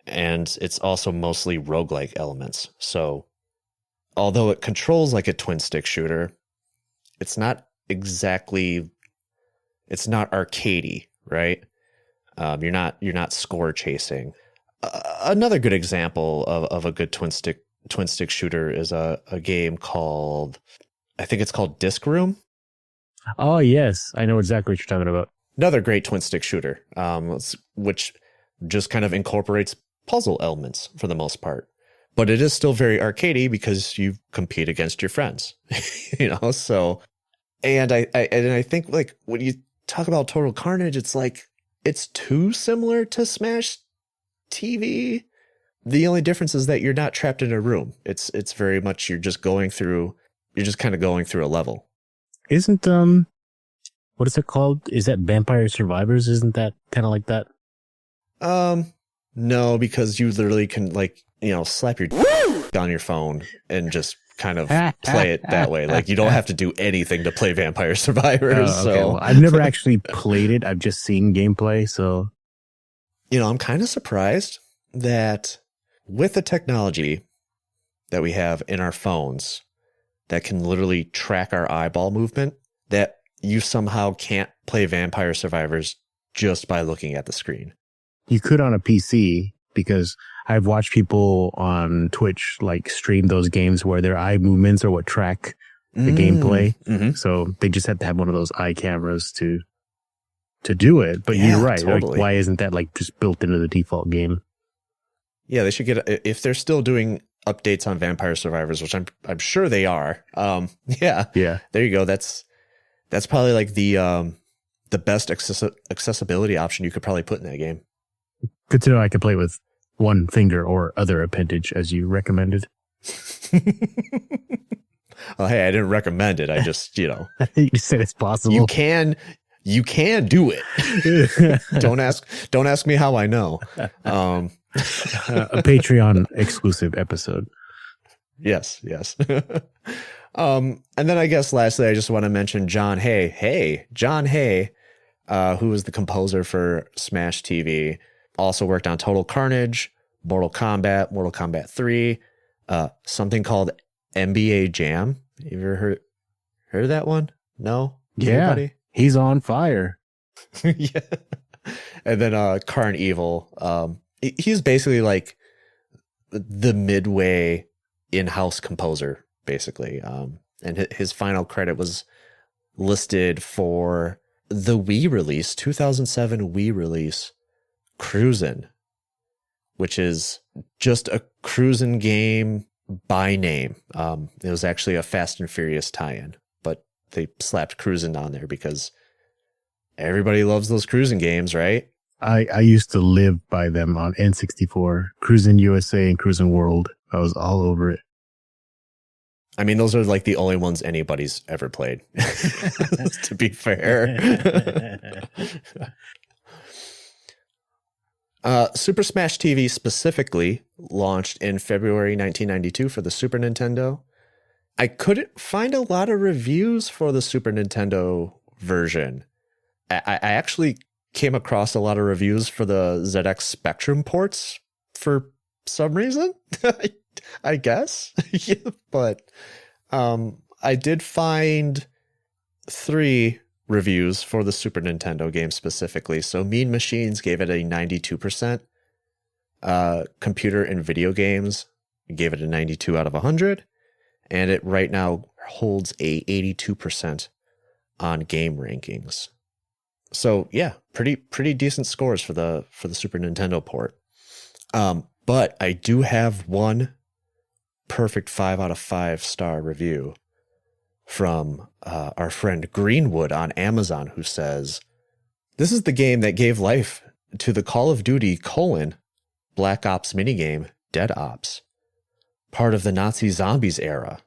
[SPEAKER 2] and it's also mostly roguelike elements. So although it controls like a twin stick shooter, it's not arcadey, right? You're not score chasing. Another good example of a good twin stick shooter is a game called, I think it's called Disc Room.
[SPEAKER 3] Oh yes, I know exactly what you're talking about.
[SPEAKER 2] Another great twin stick shooter, which just kind of incorporates puzzle elements for the most part, but it is still very arcadey because you compete against your friends, So, and I think, like, when you talk about Total Carnage, it's like, it's too similar to Smash TV. The only difference is that you're not trapped in a room. It's very much, you're just kind of going through a level.
[SPEAKER 3] Isn't what is it called? Is that Vampire Survivors? Isn't that kind of like that?
[SPEAKER 2] No, because you literally can, like, slap your on your phone and just kind of play it that way. Like, you don't have to do anything to play Vampire Survivors.
[SPEAKER 3] Okay. So well, I've never actually played it. I've just seen gameplay. So
[SPEAKER 2] I'm kind of surprised that with the technology that we have in our phones that can literally track our eyeball movement, that you somehow can't play Vampire Survivors just by looking at the screen.
[SPEAKER 3] You could on a PC, because I've watched people on Twitch like stream those games where their eye movements are what track the gameplay.
[SPEAKER 2] Mm-hmm.
[SPEAKER 3] So they just have to have one of those eye cameras to do it. But you're right.
[SPEAKER 2] Totally.
[SPEAKER 3] Like, why isn't that like just built into the default game?
[SPEAKER 2] Yeah, they should get, if they're still doing updates on Vampire Survivors, which I'm sure they are. Yeah. There you go. That's probably like the best accessibility option you could probably put in that game.
[SPEAKER 3] Good to know I could play with one finger or other appendage as you recommended.
[SPEAKER 2] Well, hey, I didn't recommend it. I just,
[SPEAKER 3] You said it's possible.
[SPEAKER 2] you can do it. Don't ask me how I know.
[SPEAKER 3] A Patreon exclusive episode.
[SPEAKER 2] Yes. And then I guess lastly, I just want to mention John Hay. John Hay, who was the composer for Smash TV, also worked on Total Carnage, Mortal Kombat 3, something called NBA Jam. You ever heard of that one? No?
[SPEAKER 3] Yeah.
[SPEAKER 2] Anybody?
[SPEAKER 3] He's on fire.
[SPEAKER 2] Yeah. And then Carn Evil. He's basically like the midway in-house composer, basically. And his final credit was listed for the Wii release, 2007 Wii release, Cruisin', which is just a cruisin' game by name. It was actually a Fast and Furious tie-in, but they slapped Cruisin' on there because everybody loves those cruising games, right?
[SPEAKER 3] I used to live by them on N64, Cruisin' USA and Cruisin' World. I was all over it.
[SPEAKER 2] I mean, those are like the only ones anybody's ever played, to be fair. Super Smash TV specifically launched in February 1992 for the Super Nintendo. I couldn't find a lot of reviews for the Super Nintendo version. I actually came across a lot of reviews for the ZX Spectrum ports for some reason, I guess. Yeah, but I did find 3 reviews for the Super Nintendo game specifically. So Mean Machines gave it a 92%. Computer and Video Games gave it a 92 out of 100. And it right now holds a 82% on game rankings. So yeah, pretty decent scores for the Super Nintendo port. But I do have one perfect 5 out of 5 star review from our friend Greenwood on Amazon, who says, "This is the game that gave life to the Call of Duty Black Ops minigame, Dead Ops, part of the Nazi Zombies era.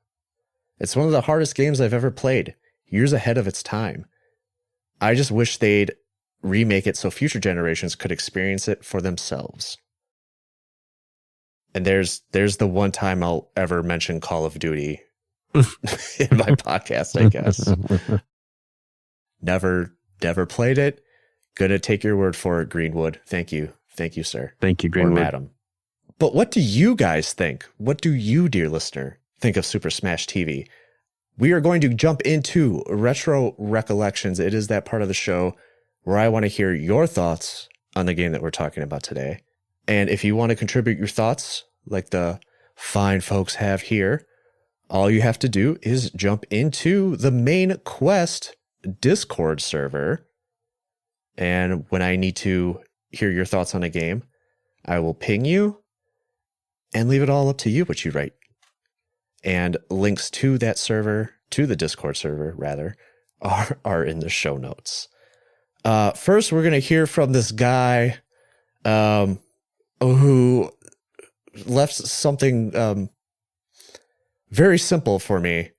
[SPEAKER 2] It's one of the hardest games I've ever played, years ahead of its time. I just wish they'd remake it so future generations could experience it for themselves." And there's the one time I'll ever mention Call of Duty in my podcast, I guess. Never played it. Gonna take your word for it, Greenwood. Thank you, sir.
[SPEAKER 3] Thank you, Greenwood.
[SPEAKER 2] Or madam. But what do you guys think? What do you, dear listener, think of Super Smash TV? We are going to jump into retro recollections. It is that part of the show where I want to hear your thoughts on the game that we're talking about today. And if you want to contribute your thoughts, like the fine folks have here, all you have to do is jump into the main Quest Discord server. And when I need to hear your thoughts on a game, I will ping you and leave it all up to you what you write. And links to that server, to the Discord server, rather, are in the show notes. First, we're going to hear from this guy who left something very simple for me.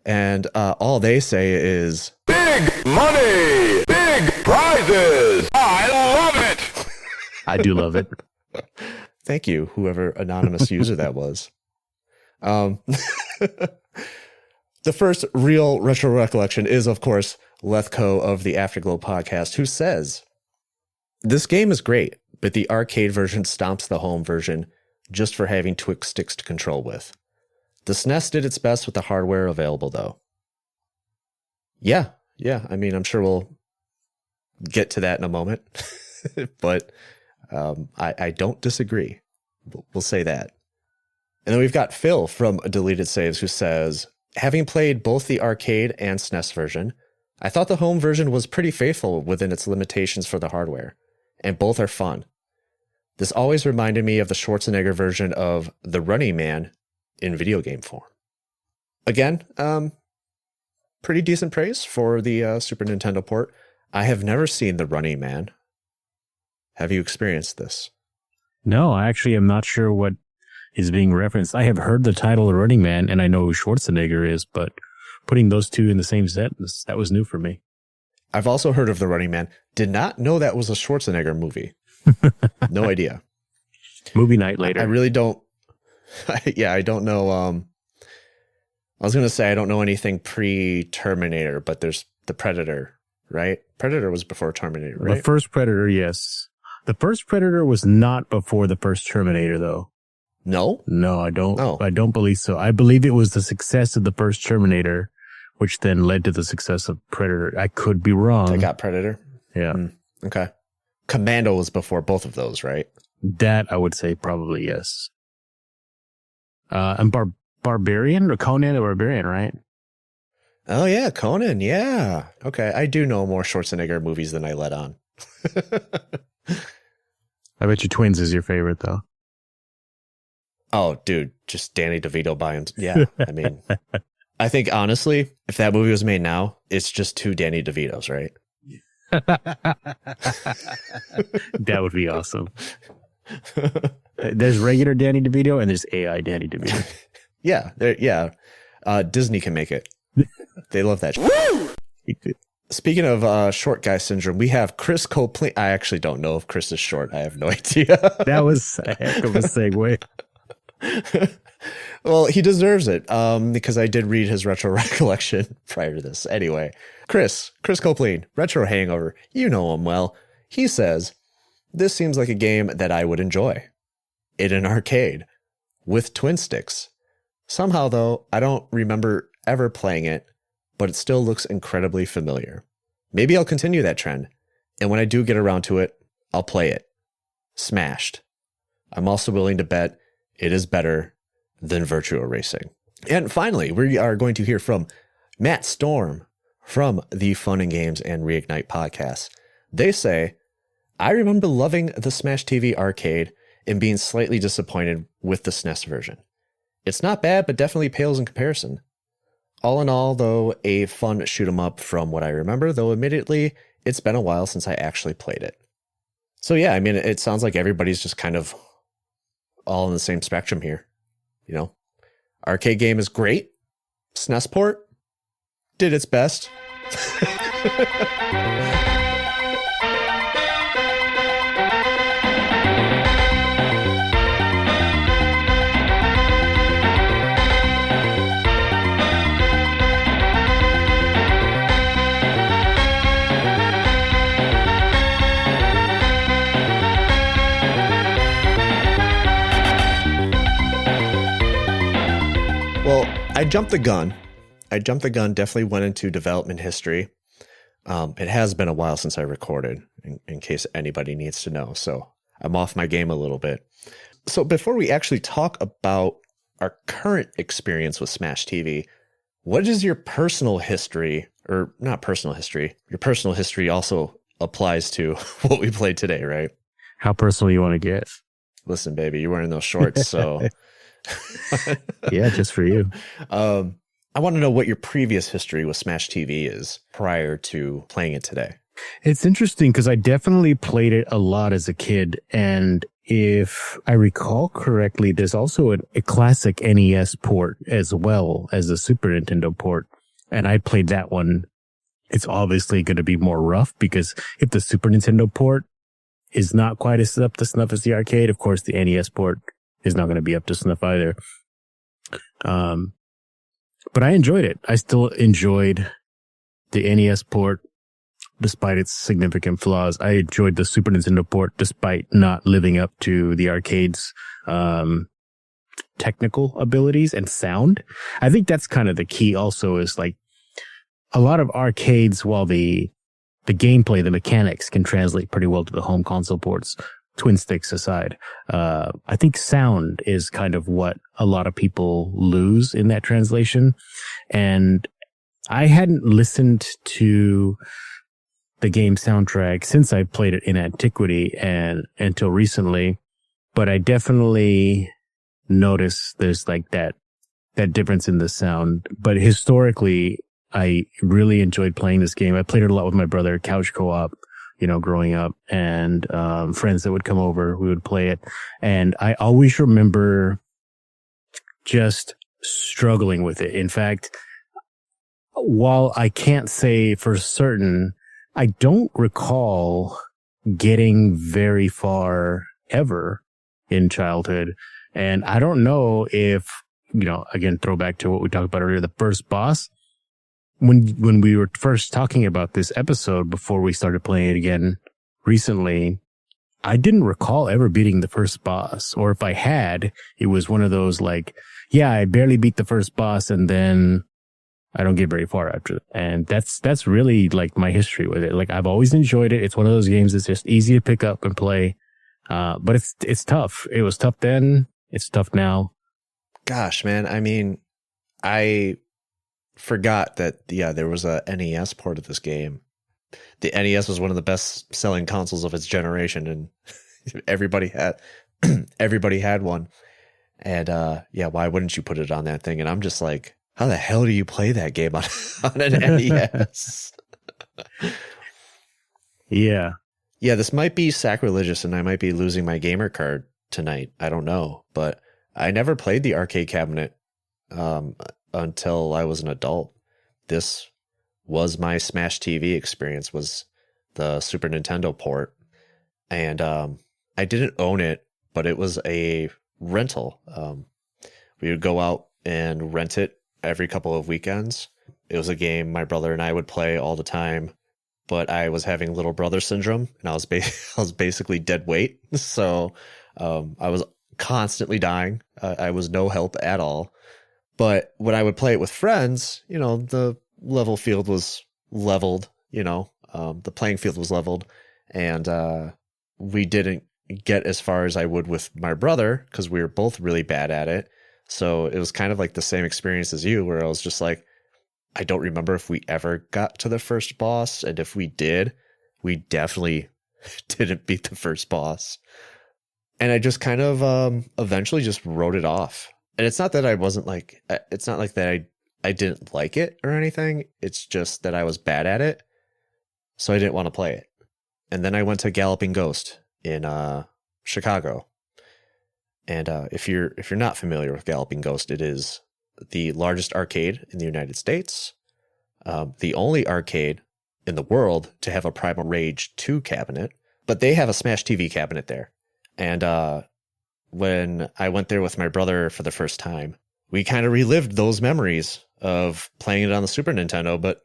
[SPEAKER 2] And all they say is,
[SPEAKER 4] Big money! Big prizes! I love it!
[SPEAKER 3] I do love it.
[SPEAKER 2] Thank you, whoever anonymous user that was. The first real retro recollection is, of course, Lethco of the Afterglow podcast, who says, "This game is great. but the arcade version stomps the home version just for having Twix sticks to control with. The SNES did its best with the hardware available, though. Yeah, I mean, I'm sure we'll get to that in a moment, but I don't disagree. We'll say that. And then we've got Phil from Deleted Saves who says, having played both the arcade and SNES version, I thought the home version was pretty faithful within its limitations for the hardware, and both are fun. This always reminded me of the Schwarzenegger version of The Running Man in video game form. Again, pretty decent praise for the Super Nintendo port. I have never seen The Running Man. Have you experienced this?
[SPEAKER 3] No, I actually am not sure what is being referenced. I have heard the title The Running Man, and I know who Schwarzenegger is, but putting those two in the same sentence, that was new for me.
[SPEAKER 2] I've also heard of The Running Man. Did not know that was a Schwarzenegger movie. No idea.
[SPEAKER 3] Movie night later.
[SPEAKER 2] I really don't. Yeah, I don't know. I was going to say I don't know anything pre-Terminator, but there's the Predator, right? Predator was before Terminator, right?
[SPEAKER 3] The first Predator, yes. The first Predator was not before the first Terminator, though.
[SPEAKER 2] No?
[SPEAKER 3] No, I don't.
[SPEAKER 2] Oh.
[SPEAKER 3] I don't believe so. I believe it was the success of the first Terminator, which then led to the success of Predator. I could be wrong.
[SPEAKER 2] I got Predator.
[SPEAKER 3] Yeah.
[SPEAKER 2] Okay. Commando was before both of those, right?
[SPEAKER 3] That I would say probably yes. And Barbarian or Conan the Barbarian, right?
[SPEAKER 2] Oh yeah, Conan. Yeah. Okay. I do know more Schwarzenegger movies than I let on.
[SPEAKER 3] I bet you Twins is your favorite, though.
[SPEAKER 2] Oh, dude, just Danny DeVito by him. Yeah. I mean, I think honestly, if that movie was made now, it's just two Danny DeVitos, right?
[SPEAKER 3] That would be awesome. There's regular Danny DeVito and there's AI Danny DeVito.
[SPEAKER 2] Yeah. Disney can make it. They love that. Speaking of short guy syndrome, we have Chris Copley. I actually don't know if Chris is short. I have no idea.
[SPEAKER 3] That was a heck of a segue.
[SPEAKER 2] Well, he deserves it because I did read his retro recollection prior to this. Anyway, Chris Copley, Retro Hangover. You know him well. He says, this seems like a game that I would enjoy in an arcade with twin sticks. Somehow, though, I don't remember ever playing it, but it still looks incredibly familiar. Maybe I'll continue that trend, and when I do get around to it, I'll play it. Smashed. I'm also willing to bet it is better than Virtua Racing. And finally, we are going to hear from Matt Storm from the Fun and Games and Reignite podcast. They say, I remember loving the Smash TV arcade and being slightly disappointed with the SNES version. It's not bad, but definitely pales in comparison. All in all, though, a fun shoot 'em up from what I remember, though admittedly, it's been a while since I actually played it. So yeah, I mean, it sounds like everybody's just kind of all in the same spectrum here. You know, arcade game is great. SNES port did its best. Well, I jumped the gun. Definitely went into development history. It has been a while since I recorded, in case anybody needs to know. So I'm off my game a little bit. So before we actually talk about our current experience with Smash TV, what is your personal history, or not personal history? Your personal history also applies to what we played today, right?
[SPEAKER 3] How personal you want to get?
[SPEAKER 2] Listen, baby, you're wearing those shorts, so...
[SPEAKER 3] Yeah, just for you.
[SPEAKER 2] I want to know what your previous history with Smash TV is prior to playing it today.
[SPEAKER 3] It's interesting because I definitely played it a lot as a kid. And if I recall correctly, there's also a classic NES port as well as a Super Nintendo port. And I played that one. It's obviously going to be more rough because if the Super Nintendo port is not quite as up to snuff as the arcade, of course, the NES port is not going to be up to snuff either. But I enjoyed it. I still enjoyed the NES port. despite its significant flaws. I enjoyed the Super Nintendo port despite not living up to the arcade's technical abilities and sound. I think that's kind of the key also, is like a lot of arcades, while the gameplay, the mechanics can translate pretty well to the home console ports, twin sticks aside. I think sound is kind of what a lot of people lose in that translation. And I hadn't listened to the game soundtrack since I played it in antiquity and until recently, but I definitely noticed there's like that difference in the sound. But historically, I really enjoyed playing this game. I played it a lot with my brother, couch co-op, growing up, and friends that would come over, we would play it. And I always remember just struggling with it. In fact, while I can't say for certain, I don't recall getting very far ever in childhood. And I don't know if, again, throw back to what we talked about earlier, the first boss. When we were first talking about this episode before we started playing it again recently, I didn't recall ever beating the first boss. Or if I had, it was one of those like, yeah, I barely beat the first boss and then I don't get very far after that. And that's really like my history with it. Like, I've always enjoyed it. It's one of those games that's just easy to pick up and play. But it's tough. It was tough then. It's tough now.
[SPEAKER 2] Gosh, man. I mean, I forgot that, there was a NES port of this game. The NES was one of the best selling consoles of its generation, and everybody had one. And why wouldn't you put it on that thing? And I'm just like, how the hell do you play that game on an NES?
[SPEAKER 3] Yeah.
[SPEAKER 2] Yeah, this might be sacrilegious and I might be losing my gamer card tonight. I don't know. But I never played the arcade cabinet until I was an adult. This was my Smash TV experience, was the Super Nintendo port. And I didn't own it, but it was a rental. We would go out and rent it every couple of weekends. It was a game my brother and I would play all the time, but I was having little brother syndrome, and I was basically dead weight. So I was constantly dying. I was no help at all. But when I would play it with friends, the level field was leveled, the playing field was leveled, and we didn't get as far as I would with my brother because we were both really bad at it. So it was kind of like the same experience as you, where I was just like, I don't remember if we ever got to the first boss. And if we did, we definitely didn't beat the first boss. And I just kind of eventually just wrote it off. And it's not that I wasn't like, it's not like that I didn't like it or anything. It's just that I was bad at it. So I didn't want to play it. And then I went to Galloping Ghost in Chicago. And if you're not familiar with Galloping Ghost, it is the largest arcade in the United States, the only arcade in the world to have a Primal Rage 2 cabinet, but they have a Smash TV cabinet there. And when I went there with my brother for the first time, we kind of relived those memories of playing it on the Super Nintendo, but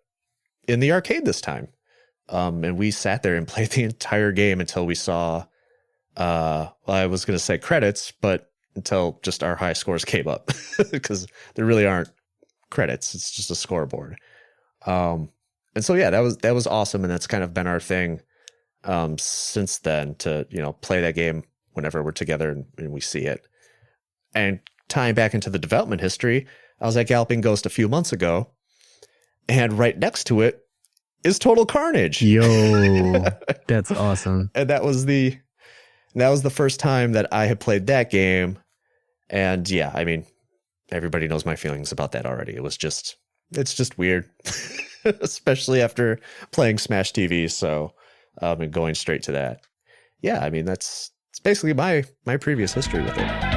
[SPEAKER 2] in the arcade this time. And we sat there and played the entire game until we saw, I was going to say credits, but until just our high scores came up, because there really aren't credits. It's just a scoreboard. And so, yeah, that was awesome. And that's kind of been our thing since then, to, play that game whenever we're together and we see it. And tying back into the development history, I was at Galloping Ghost a few months ago, and right next to it is Total Carnage.
[SPEAKER 3] Yo, that's awesome.
[SPEAKER 2] And that was the first time that I had played that game. And yeah, I mean, everybody knows my feelings about that already. It's just weird, especially after playing Smash TV. So, and going straight to that. Yeah, I mean, it's basically my previous history with it.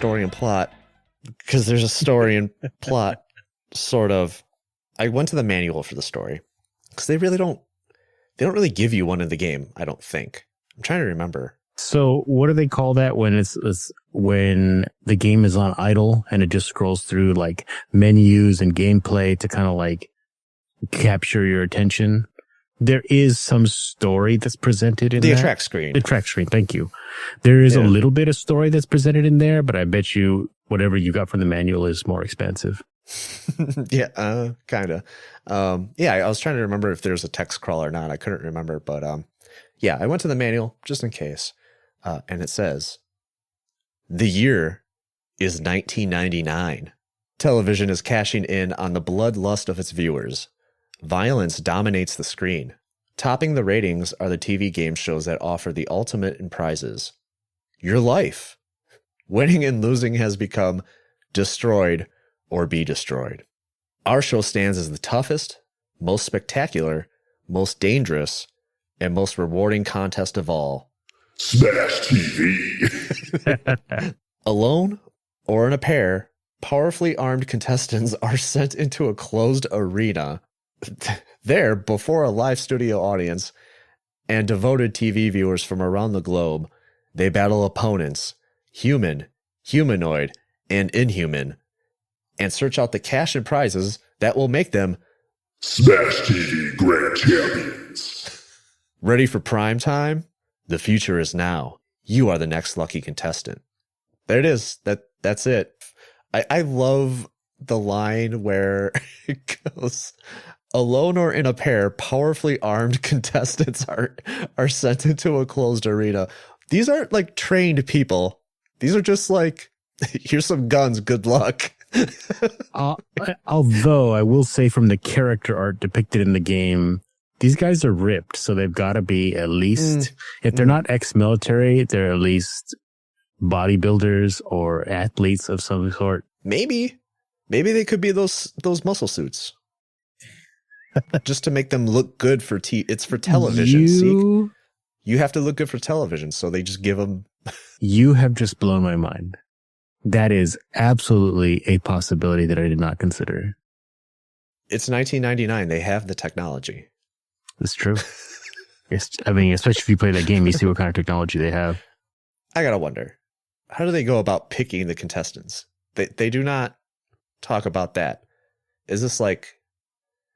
[SPEAKER 2] story and plot, because there's a story and plot, sort of. I went to the manual for the story, because they don't really give you one in the game, I don't think. I'm trying to remember.
[SPEAKER 3] So what do they call that when it's when the game is on idle and it just scrolls through like menus and gameplay to kind of like capture your attention? There is some story that's presented in
[SPEAKER 2] the
[SPEAKER 3] that.
[SPEAKER 2] attract screen.
[SPEAKER 3] The attract screen, thank you. There is a little bit of story that's presented in there, but I bet you whatever you got from the manual is more expensive.
[SPEAKER 2] Yeah, kind of. I was trying to remember if there's a text crawler or not. I couldn't remember, but yeah, I went to the manual just in case. And it says, the year is 1999. Television is cashing in on the bloodlust of its viewers. Violence dominates the screen. Topping the ratings are the TV game shows that offer the ultimate in prizes. Your life. Winning and losing has become destroyed or be destroyed. Our show stands as the toughest, most spectacular, most dangerous, and most rewarding contest of all.
[SPEAKER 5] Smash TV.
[SPEAKER 2] Alone or in a pair, powerfully armed contestants are sent into a closed arena. There, before a live studio audience and devoted TV viewers from around the globe, they battle opponents, human, humanoid, and inhuman, and search out the cash and prizes that will make them
[SPEAKER 5] Smash TV Grand Champions.
[SPEAKER 2] ready for prime time. The future is now. You are the next lucky contestant. There it is. That's it. I love the line where it goes, alone or in a pair, powerfully armed contestants are sent into a closed arena. These aren't like trained people. These are just like, here's some guns. Good luck.
[SPEAKER 3] Although I will say from the character art depicted in the game, these guys are ripped, so they've got to be at least, if they're not ex-military, they're at least bodybuilders or athletes of some sort.
[SPEAKER 2] Maybe they could be those muscle suits, just to make them look good for it's for television. Seek. You have to look good for television, so they just give them.
[SPEAKER 3] You have just blown my mind. That is absolutely a possibility that I did not consider.
[SPEAKER 2] It's 1999. They have the technology.
[SPEAKER 3] That's true. I mean, especially if you play that game, you see what kind of technology they have.
[SPEAKER 2] I gotta wonder, how do they go about picking the contestants? They do not talk about that. Is this like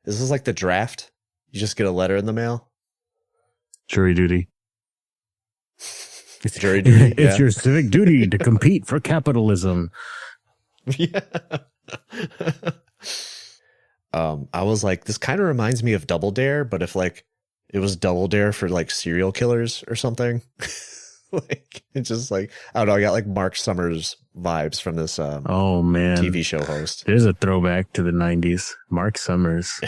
[SPEAKER 2] the draft? You just get a letter in the mail?
[SPEAKER 3] Jury duty.
[SPEAKER 2] It's jury duty.
[SPEAKER 3] It's your civic duty to compete for capitalism.
[SPEAKER 2] Yeah. I was like, this kind of reminds me of Double Dare, but if like it was Double Dare for like serial killers or something. Like it's just like, I don't know, I got like Mark Summers vibes from this
[SPEAKER 3] oh man,
[SPEAKER 2] TV show host.
[SPEAKER 3] There's a throwback to the 90s. Mark Summers.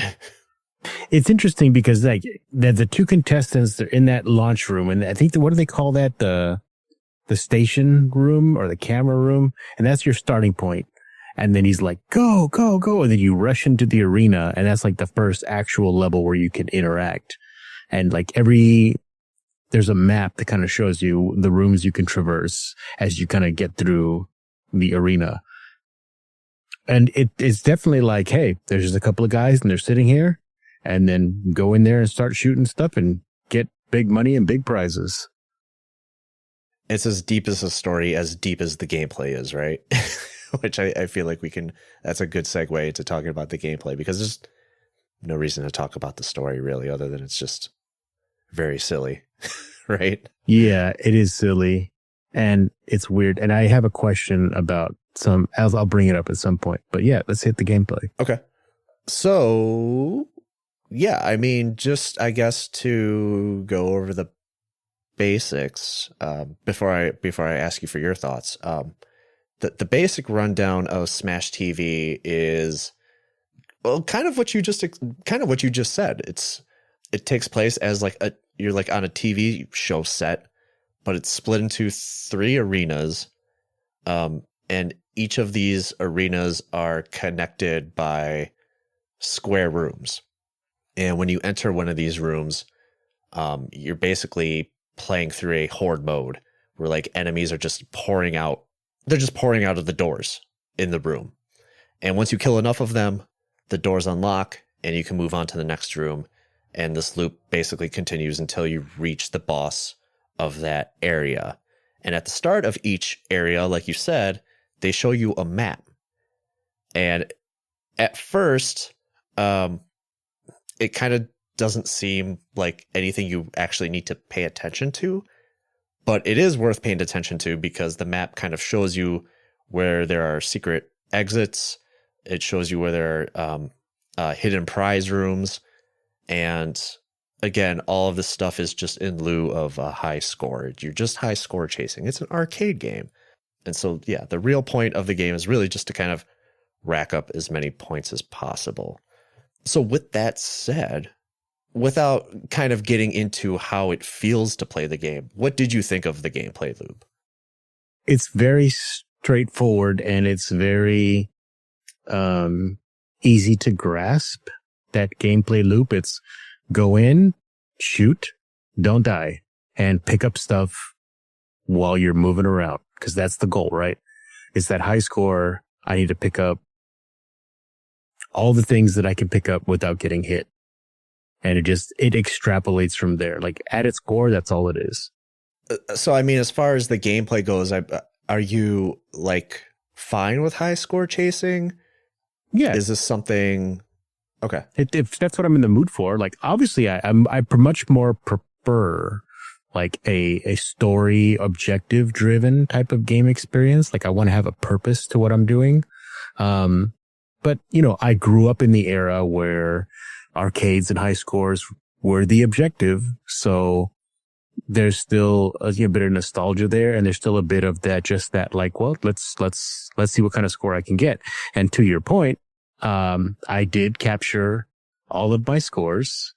[SPEAKER 3] It's interesting because like the two contestants, they're in that launch room, and I think what do they call that? The station room or the camera room, and that's your starting point. And then he's like, go, go, go. And then you rush into the arena. And that's like the first actual level where you can interact. And like there's a map that kind of shows you the rooms you can traverse as you kind of get through the arena. And it's definitely like, hey, there's just a couple of guys and they're sitting here, and then go in there and start shooting stuff and get big money and big prizes.
[SPEAKER 2] It's as deep as a story, as deep as the gameplay is, right? Which I feel like that's a good segue to talking about the gameplay, because there's no reason to talk about the story really, other than it's just very silly, right?
[SPEAKER 3] Yeah, it is silly and it's weird. And I have a question about I'll bring it up at some point, but yeah, let's hit the gameplay. Okay.
[SPEAKER 2] So yeah, I mean, just I guess to go over the basics, before I ask you for your thoughts, the basic rundown of Smash TV is, well, kind of what you just said. It takes place as like you're like on a TV show set, but it's split into 3 arenas, and each of these arenas are connected by square rooms. And when you enter one of these rooms, you're basically playing through a horde mode where like enemies are just pouring out they're just pouring out of the doors in the room. And once you kill enough of them, the doors unlock and you can move on to the next room. And this loop basically continues until you reach the boss of that area. And at the start of each area, like you said, they show you a map. And at first, it kind of doesn't seem like anything you actually need to pay attention to, but it is worth paying attention to because the map kind of shows you where there are secret exits. It shows you where there are hidden prize rooms. And again, all of this stuff is just in lieu of a high score. You're just high score chasing. It's an arcade game. And so, yeah, the real point of the game is really just to kind of rack up as many points as possible. So with that said, without kind of getting into how it feels to play the game, what did you think of the gameplay loop?
[SPEAKER 3] It's very straightforward and it's very easy to grasp. That gameplay loop, it's go in, shoot, don't die, and pick up stuff while you're moving around, because that's the goal, right? It's that high score. I need to pick up all the things that I can pick up without getting hit. And it extrapolates from there. Like at its core, that's all it is.
[SPEAKER 2] So, I mean, as far as the gameplay goes, are you like fine with high score chasing?
[SPEAKER 3] Yeah.
[SPEAKER 2] Is this something... Okay.
[SPEAKER 3] If that's what I'm in the mood for, like obviously I much more prefer like a story objective driven type of game experience. Like I want to have a purpose to what I'm doing. But you know, I grew up in the era where arcades and high scores were the objective. So there's still a bit of nostalgia there, and there's still a bit of that, just that like, well, let's see what kind of score I can get. And to your point, I did capture all of my scores,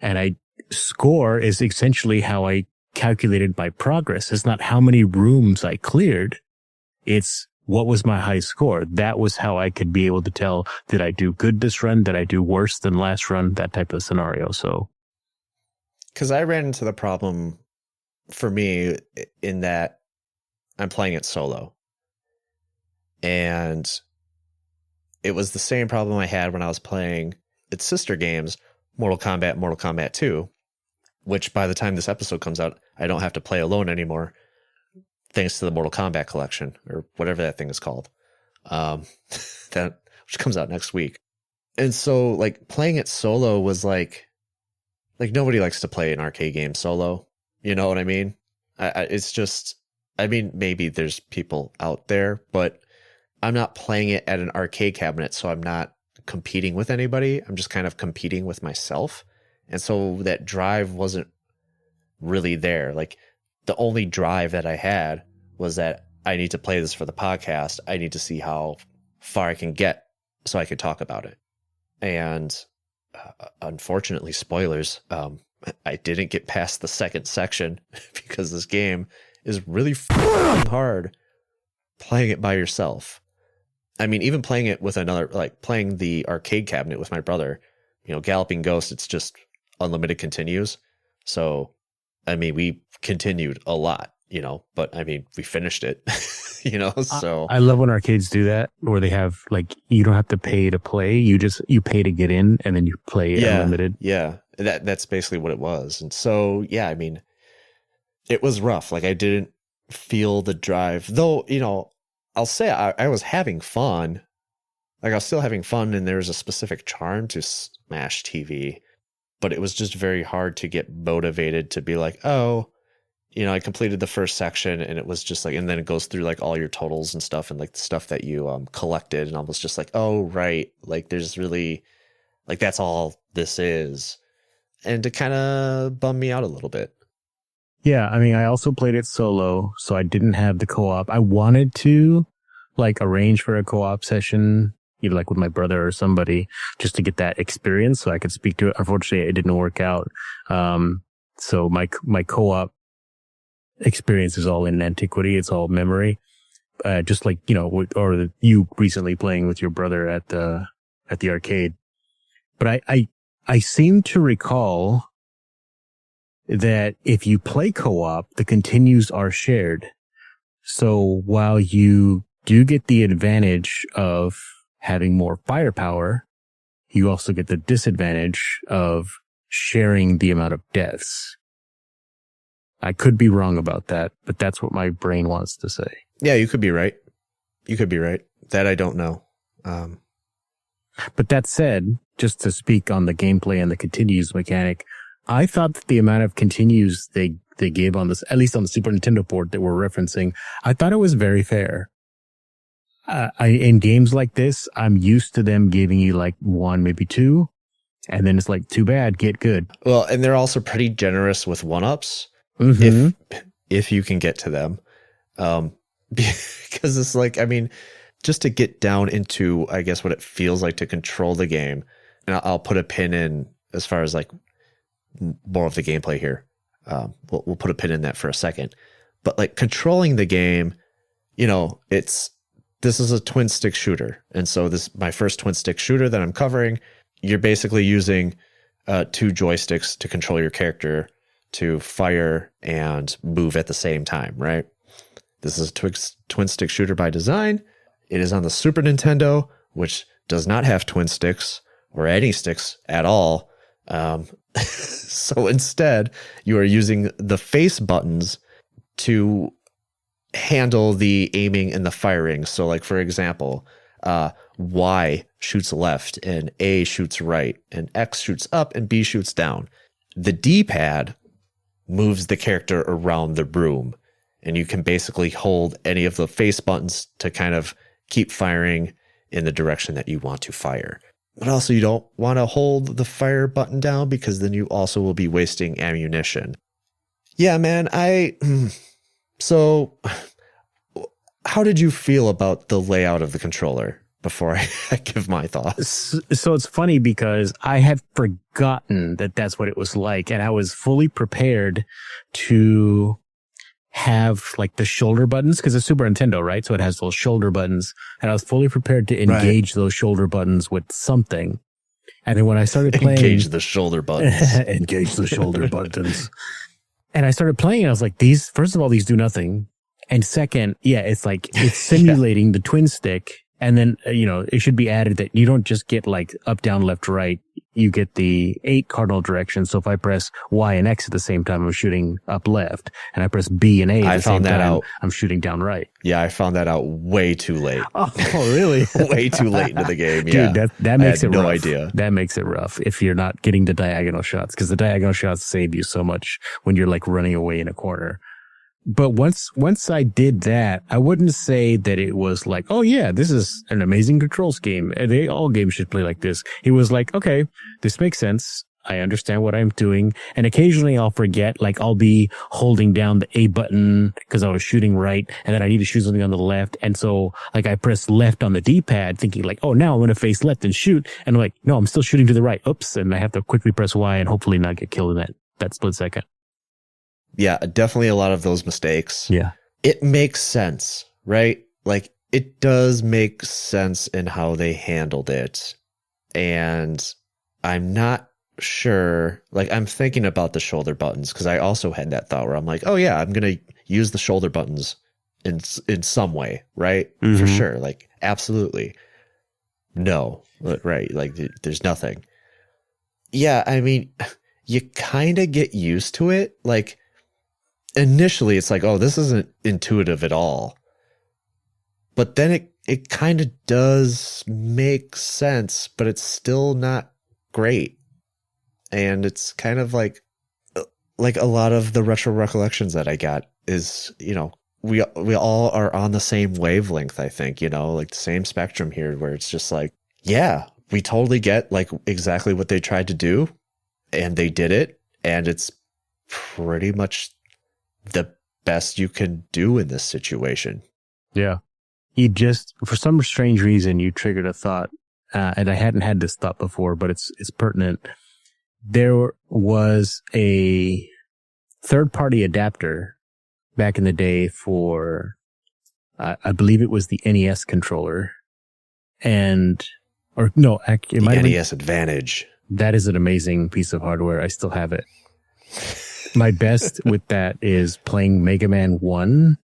[SPEAKER 3] and score is essentially how I calculated my progress. It's not how many rooms I cleared. It's what was my high score. That was how I could be able to tell, did I do good this run? Did I do worse than last run? That type of scenario. So,
[SPEAKER 2] because I ran into the problem for me in that I'm playing it solo, and it was the same problem I had when I was playing its sister games, Mortal Kombat 2, which by the time this episode comes out, I don't have to play alone anymore, thanks to the Mortal Kombat collection, or whatever that thing is called, which comes out next week. And so, like, playing it solo was like nobody likes to play an arcade game solo. You know what I mean? It's just, I mean, maybe there's people out there, but I'm not playing it at an arcade cabinet, so I'm not competing with anybody. I'm just kind of competing with myself. And so that drive wasn't really there. Like, the only drive that I had was that I need to play this for the podcast. I need to see how far I can get so I could talk about it. And unfortunately, spoilers, I didn't get past the second section because this game is really hard playing it by yourself. I mean, even playing it with another, like playing the arcade cabinet with my brother, you know, Galloping Ghost, it's just unlimited continues. So, I mean, we continued a lot, you know, but I mean, we finished it, you know, so.
[SPEAKER 3] I love when arcades do that, where they have like, you don't have to pay to play. You pay to get in and then you play unlimited.
[SPEAKER 2] Yeah. That's basically what it was. And so, yeah, I mean, it was rough. Like, I didn't feel the drive, though, you know, I'll say I was having fun. Like, I was still having fun, and there's a specific charm to Smash TV, but it was just very hard to get motivated to be like, oh, you know, I completed the first section, and it was just like, and then it goes through like all your totals and stuff, and like the stuff that you collected, and I was just like, oh, right, like there's really, like, that's all this is, and to kind of bum me out a little bit.
[SPEAKER 3] Yeah, I mean, I also played it solo, so I didn't have the co-op. I wanted to, like, arrange for a co-op session, either like with my brother or somebody, just to get that experience so I could speak to it. Unfortunately, it didn't work out. So my co-op experience is all in antiquity. It's all memory. Just like, you know, or you recently playing with your brother at the arcade. But I seem to recall that if you play co-op, the continues are shared. So while you do get the advantage of having more firepower, you also get the disadvantage of sharing the amount of deaths. I could be wrong about that, but that's what my brain wants to say.
[SPEAKER 2] Yeah, you could be right. You could be right. That I don't know.
[SPEAKER 3] But that said, just to speak on the gameplay and the continues mechanic, I thought that the amount of continues they gave on this, at least on the Super Nintendo port that we're referencing, I thought it was very fair. In games like this, I'm used to them giving you like 1, maybe 2, and then it's like, too bad, get good.
[SPEAKER 2] Well, and they're also pretty generous with one-ups, if you can get to them. Because it's like, I mean, just to get down into, I guess, what it feels like to control the game, and I'll put a pin in as far as like more of the gameplay here. We'll put a pin in that for a second. But like controlling the game, you know, this is a twin stick shooter. And so this, my first twin stick shooter that I'm covering, you're basically using 2 joysticks to control your character to fire and move at the same time, right? This is a twin stick shooter by design. It is on the Super Nintendo, which does not have twin sticks or any sticks at all. So instead, you are using the face buttons to handle the aiming and the firing. So like, for example, Y shoots left and A shoots right and X shoots up and B shoots down. The D-pad moves the character around the room, and you can basically hold any of the face buttons to kind of keep firing in the direction that you want to fire. But also you don't want to hold the fire button down because then you also will be wasting ammunition. Yeah, man, so how did you feel about the layout of the controller before I give my thoughts?
[SPEAKER 3] So it's funny because I had forgotten that that's what it was like, and I was fully prepared to have like the shoulder buttons because it's Super Nintendo, right? So it has those shoulder buttons, and I was fully prepared to engage those shoulder buttons with something. And then when I started playing,
[SPEAKER 2] engage the shoulder buttons,
[SPEAKER 3] engage the shoulder buttons. And I started playing, and I was like, first of all, these do nothing. And second, yeah, it's like, it's simulating the twin stick. And then, it should be added that you don't just get like up, down, left, right. You get the 8 cardinal directions. So if I press Y and X at the same time, I'm shooting up left. And I press B and A at the same time, I'm shooting down right.
[SPEAKER 2] Yeah, I found that out way too late.
[SPEAKER 3] Oh, really?
[SPEAKER 2] Way too late into the game. Yeah.
[SPEAKER 3] Dude, that makes it rough.
[SPEAKER 2] No idea.
[SPEAKER 3] That makes it rough if you're not getting the diagonal shots, because the diagonal shots save you so much when you're like running away in a corner. But once I did that, I wouldn't say that it was like, oh yeah, this is an amazing control scheme. All games should play like this. It was like, okay, this makes sense. I understand what I'm doing. And occasionally I'll forget, like I'll be holding down the A button because I was shooting right, and then I need to shoot something on the left. And so like I press left on the D-pad thinking like, oh, now I'm going to face left and shoot. And I'm like, no, I'm still shooting to the right. Oops. And I have to quickly press Y and hopefully not get killed in that split second.
[SPEAKER 2] Yeah, definitely a lot of those mistakes.
[SPEAKER 3] Yeah.
[SPEAKER 2] It makes sense, right? Like, it does make sense in how they handled it. And I'm not sure, like, I'm thinking about the shoulder buttons because I also had that thought where I'm like, oh yeah, I'm going to use the shoulder buttons in some way, right? Mm-hmm. For sure. Like, absolutely. No, right. Like, there's nothing. Yeah, I mean, you kind of get used to it. Like, initially it's like, oh, this isn't intuitive at all. But then it kind of does make sense, but it's still not great. And it's kind of like a lot of the retro recollections that I got is, we all are on the same wavelength, I think, like the same spectrum here, where it's just like, yeah, we totally get like exactly what they tried to do, and they did it, and it's pretty much the best you can do in this situation.
[SPEAKER 3] Yeah. You just, for some strange reason, you triggered a thought, and I hadn't had this thought before, but it's pertinent. There was a third-party adapter back in the day for, I believe it was the NES controller, it might have been
[SPEAKER 2] NES Advantage.
[SPEAKER 3] That is an amazing piece of hardware. I still have it. My best with that is playing Mega Man 1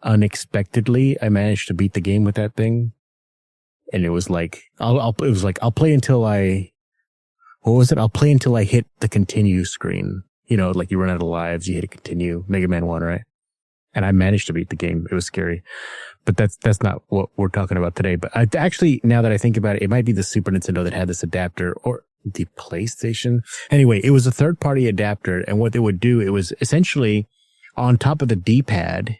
[SPEAKER 3] unexpectedly, I managed to beat the game with that thing. And it was like, I'll play until I'll play until I hit the continue screen. You know, like you run out of lives, you hit a continue. Mega Man 1, right? And I managed to beat the game. It was scary. But that's not what we're talking about today. But actually, now that I think about it, it might be the Super Nintendo that had this adapter, or the PlayStation. Anyway, it was a third-party adapter. And what they would do, it was essentially on top of the D-pad,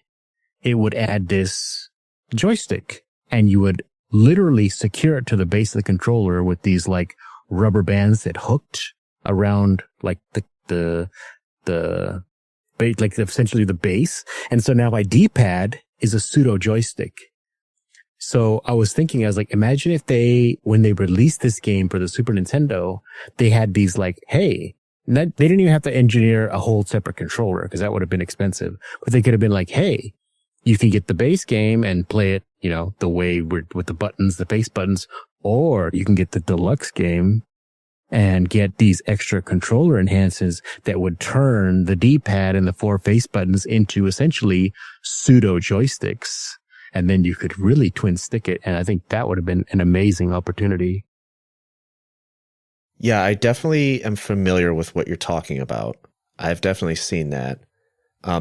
[SPEAKER 3] it would add this joystick. And you would literally secure it to the base of the controller with these like rubber bands that hooked around like the like essentially the base. And so now my D-pad is a pseudo joystick. So I was thinking, I was like, imagine if when they released this game for the Super Nintendo, they had these like, hey, they didn't even have to engineer a whole separate controller because that would have been expensive. But they could have been like, hey, you can get the base game and play it, you know, the way with the buttons, the face buttons, or you can get the deluxe game and get these extra controller enhancements that would turn the D-pad and the 4 face buttons into essentially pseudo joysticks. And then you could really twin stick it. And I think that would have been an amazing opportunity.
[SPEAKER 2] Yeah, I definitely am familiar with what you're talking about. I've definitely seen that.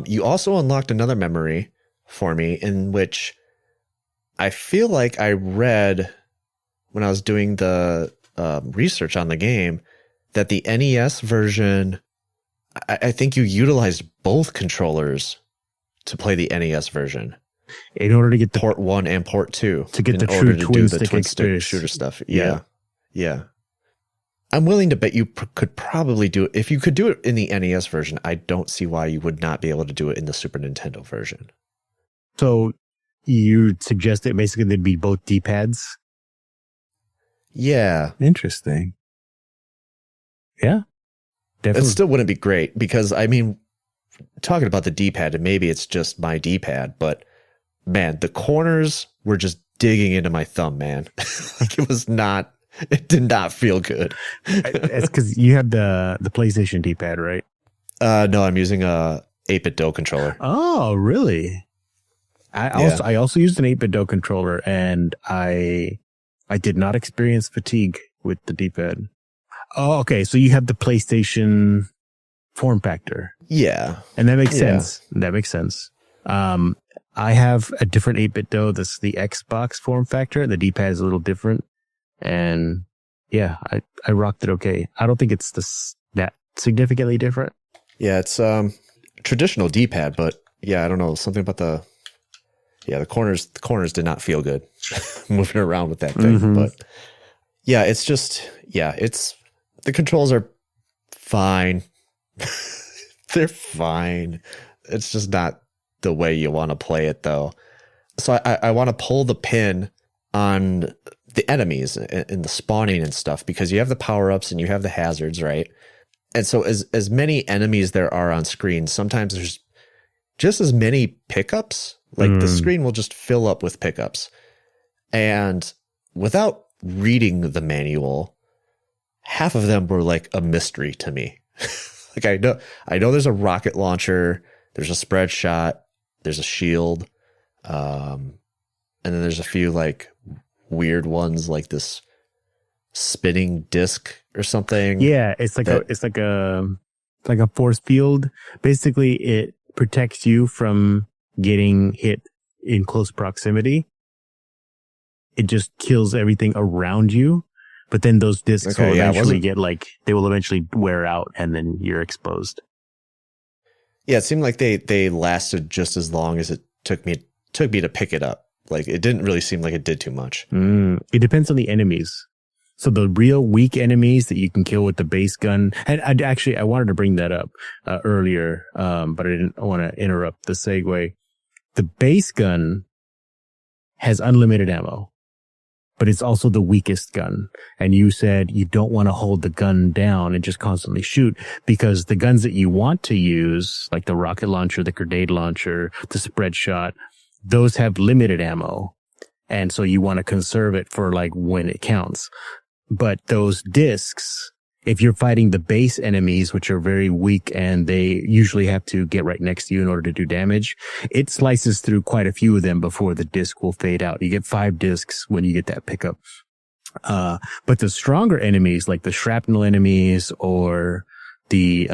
[SPEAKER 2] You also unlocked another memory for me in which I feel like I read when I was doing the research on the game that the NES version, I think you utilized both controllers to play the NES version
[SPEAKER 3] in order to get the
[SPEAKER 2] port 1 and port 2
[SPEAKER 3] to get the true twin stick experience.
[SPEAKER 2] Shooter stuff. Yeah. I'm willing to bet you could probably do it. If you could do it in the NES version, I don't see why you would not be able to do it in the Super Nintendo version.
[SPEAKER 3] So you suggest that basically they'd be both D-pads?
[SPEAKER 2] Yeah.
[SPEAKER 3] Interesting. Yeah. Definitely.
[SPEAKER 2] It still wouldn't be great because, I mean, talking about the D-pad, and maybe it's just my D-pad, but man, the corners were just digging into my thumb, man. Like it did not feel good.
[SPEAKER 3] It's because you have the PlayStation D-pad, right?
[SPEAKER 2] No, I'm using a 8-bit DOE controller.
[SPEAKER 3] Oh, really? I also used an 8-bit DOE controller, and I did not experience fatigue with the D-pad. Oh, okay. So you have the PlayStation form factor.
[SPEAKER 2] Yeah.
[SPEAKER 3] And that makes sense. That makes sense. I have a different 8-bit DOE. That's the Xbox form factor. The D-pad is a little different. And yeah, I rocked it okay. I don't think it's that significantly different.
[SPEAKER 2] Yeah, it's traditional D-pad, but yeah, I don't know. Something about the corners did not feel good moving around with that thing. Mm-hmm. But yeah, it's just, the controls are fine. They're fine. It's just not the way you want to play it though. So I want to pull the pin on the enemies and the spawning and stuff because you have the power-ups and you have the hazards, right? And so as many enemies there are on screen, sometimes there's just as many pickups. Like the screen will just fill up with pickups. And without reading the manual, half of them were like a mystery to me. Like I know there's a rocket launcher, there's a spread shot, there's a shield, and then there's a few like weird ones like this spinning disc or something.
[SPEAKER 3] Yeah, it's like a force field. Basically, it protects you from getting hit in close proximity. It just kills everything around you. But then those discs will eventually they will eventually wear out and then you're exposed.
[SPEAKER 2] Yeah, it seemed like they lasted just as long as it took me to pick it up. Like it didn't really seem like it did too much.
[SPEAKER 3] It depends on the enemies. So the real weak enemies that you can kill with the base gun, and I wanted to bring that up earlier, but I didn't want to interrupt the segue. The base gun has unlimited ammo, but it's also the weakest gun. And you said you don't want to hold the gun down and just constantly shoot because the guns that you want to use, like the rocket launcher, the grenade launcher, the spread shot, those have limited ammo. And so you want to conserve it for like when it counts. But those discs, if you're fighting the base enemies, which are very weak and they usually have to get right next to you in order to do damage, it slices through quite a few of them before the disc will fade out. You get 5 discs when you get that pickup. But the stronger enemies, like the shrapnel enemies or the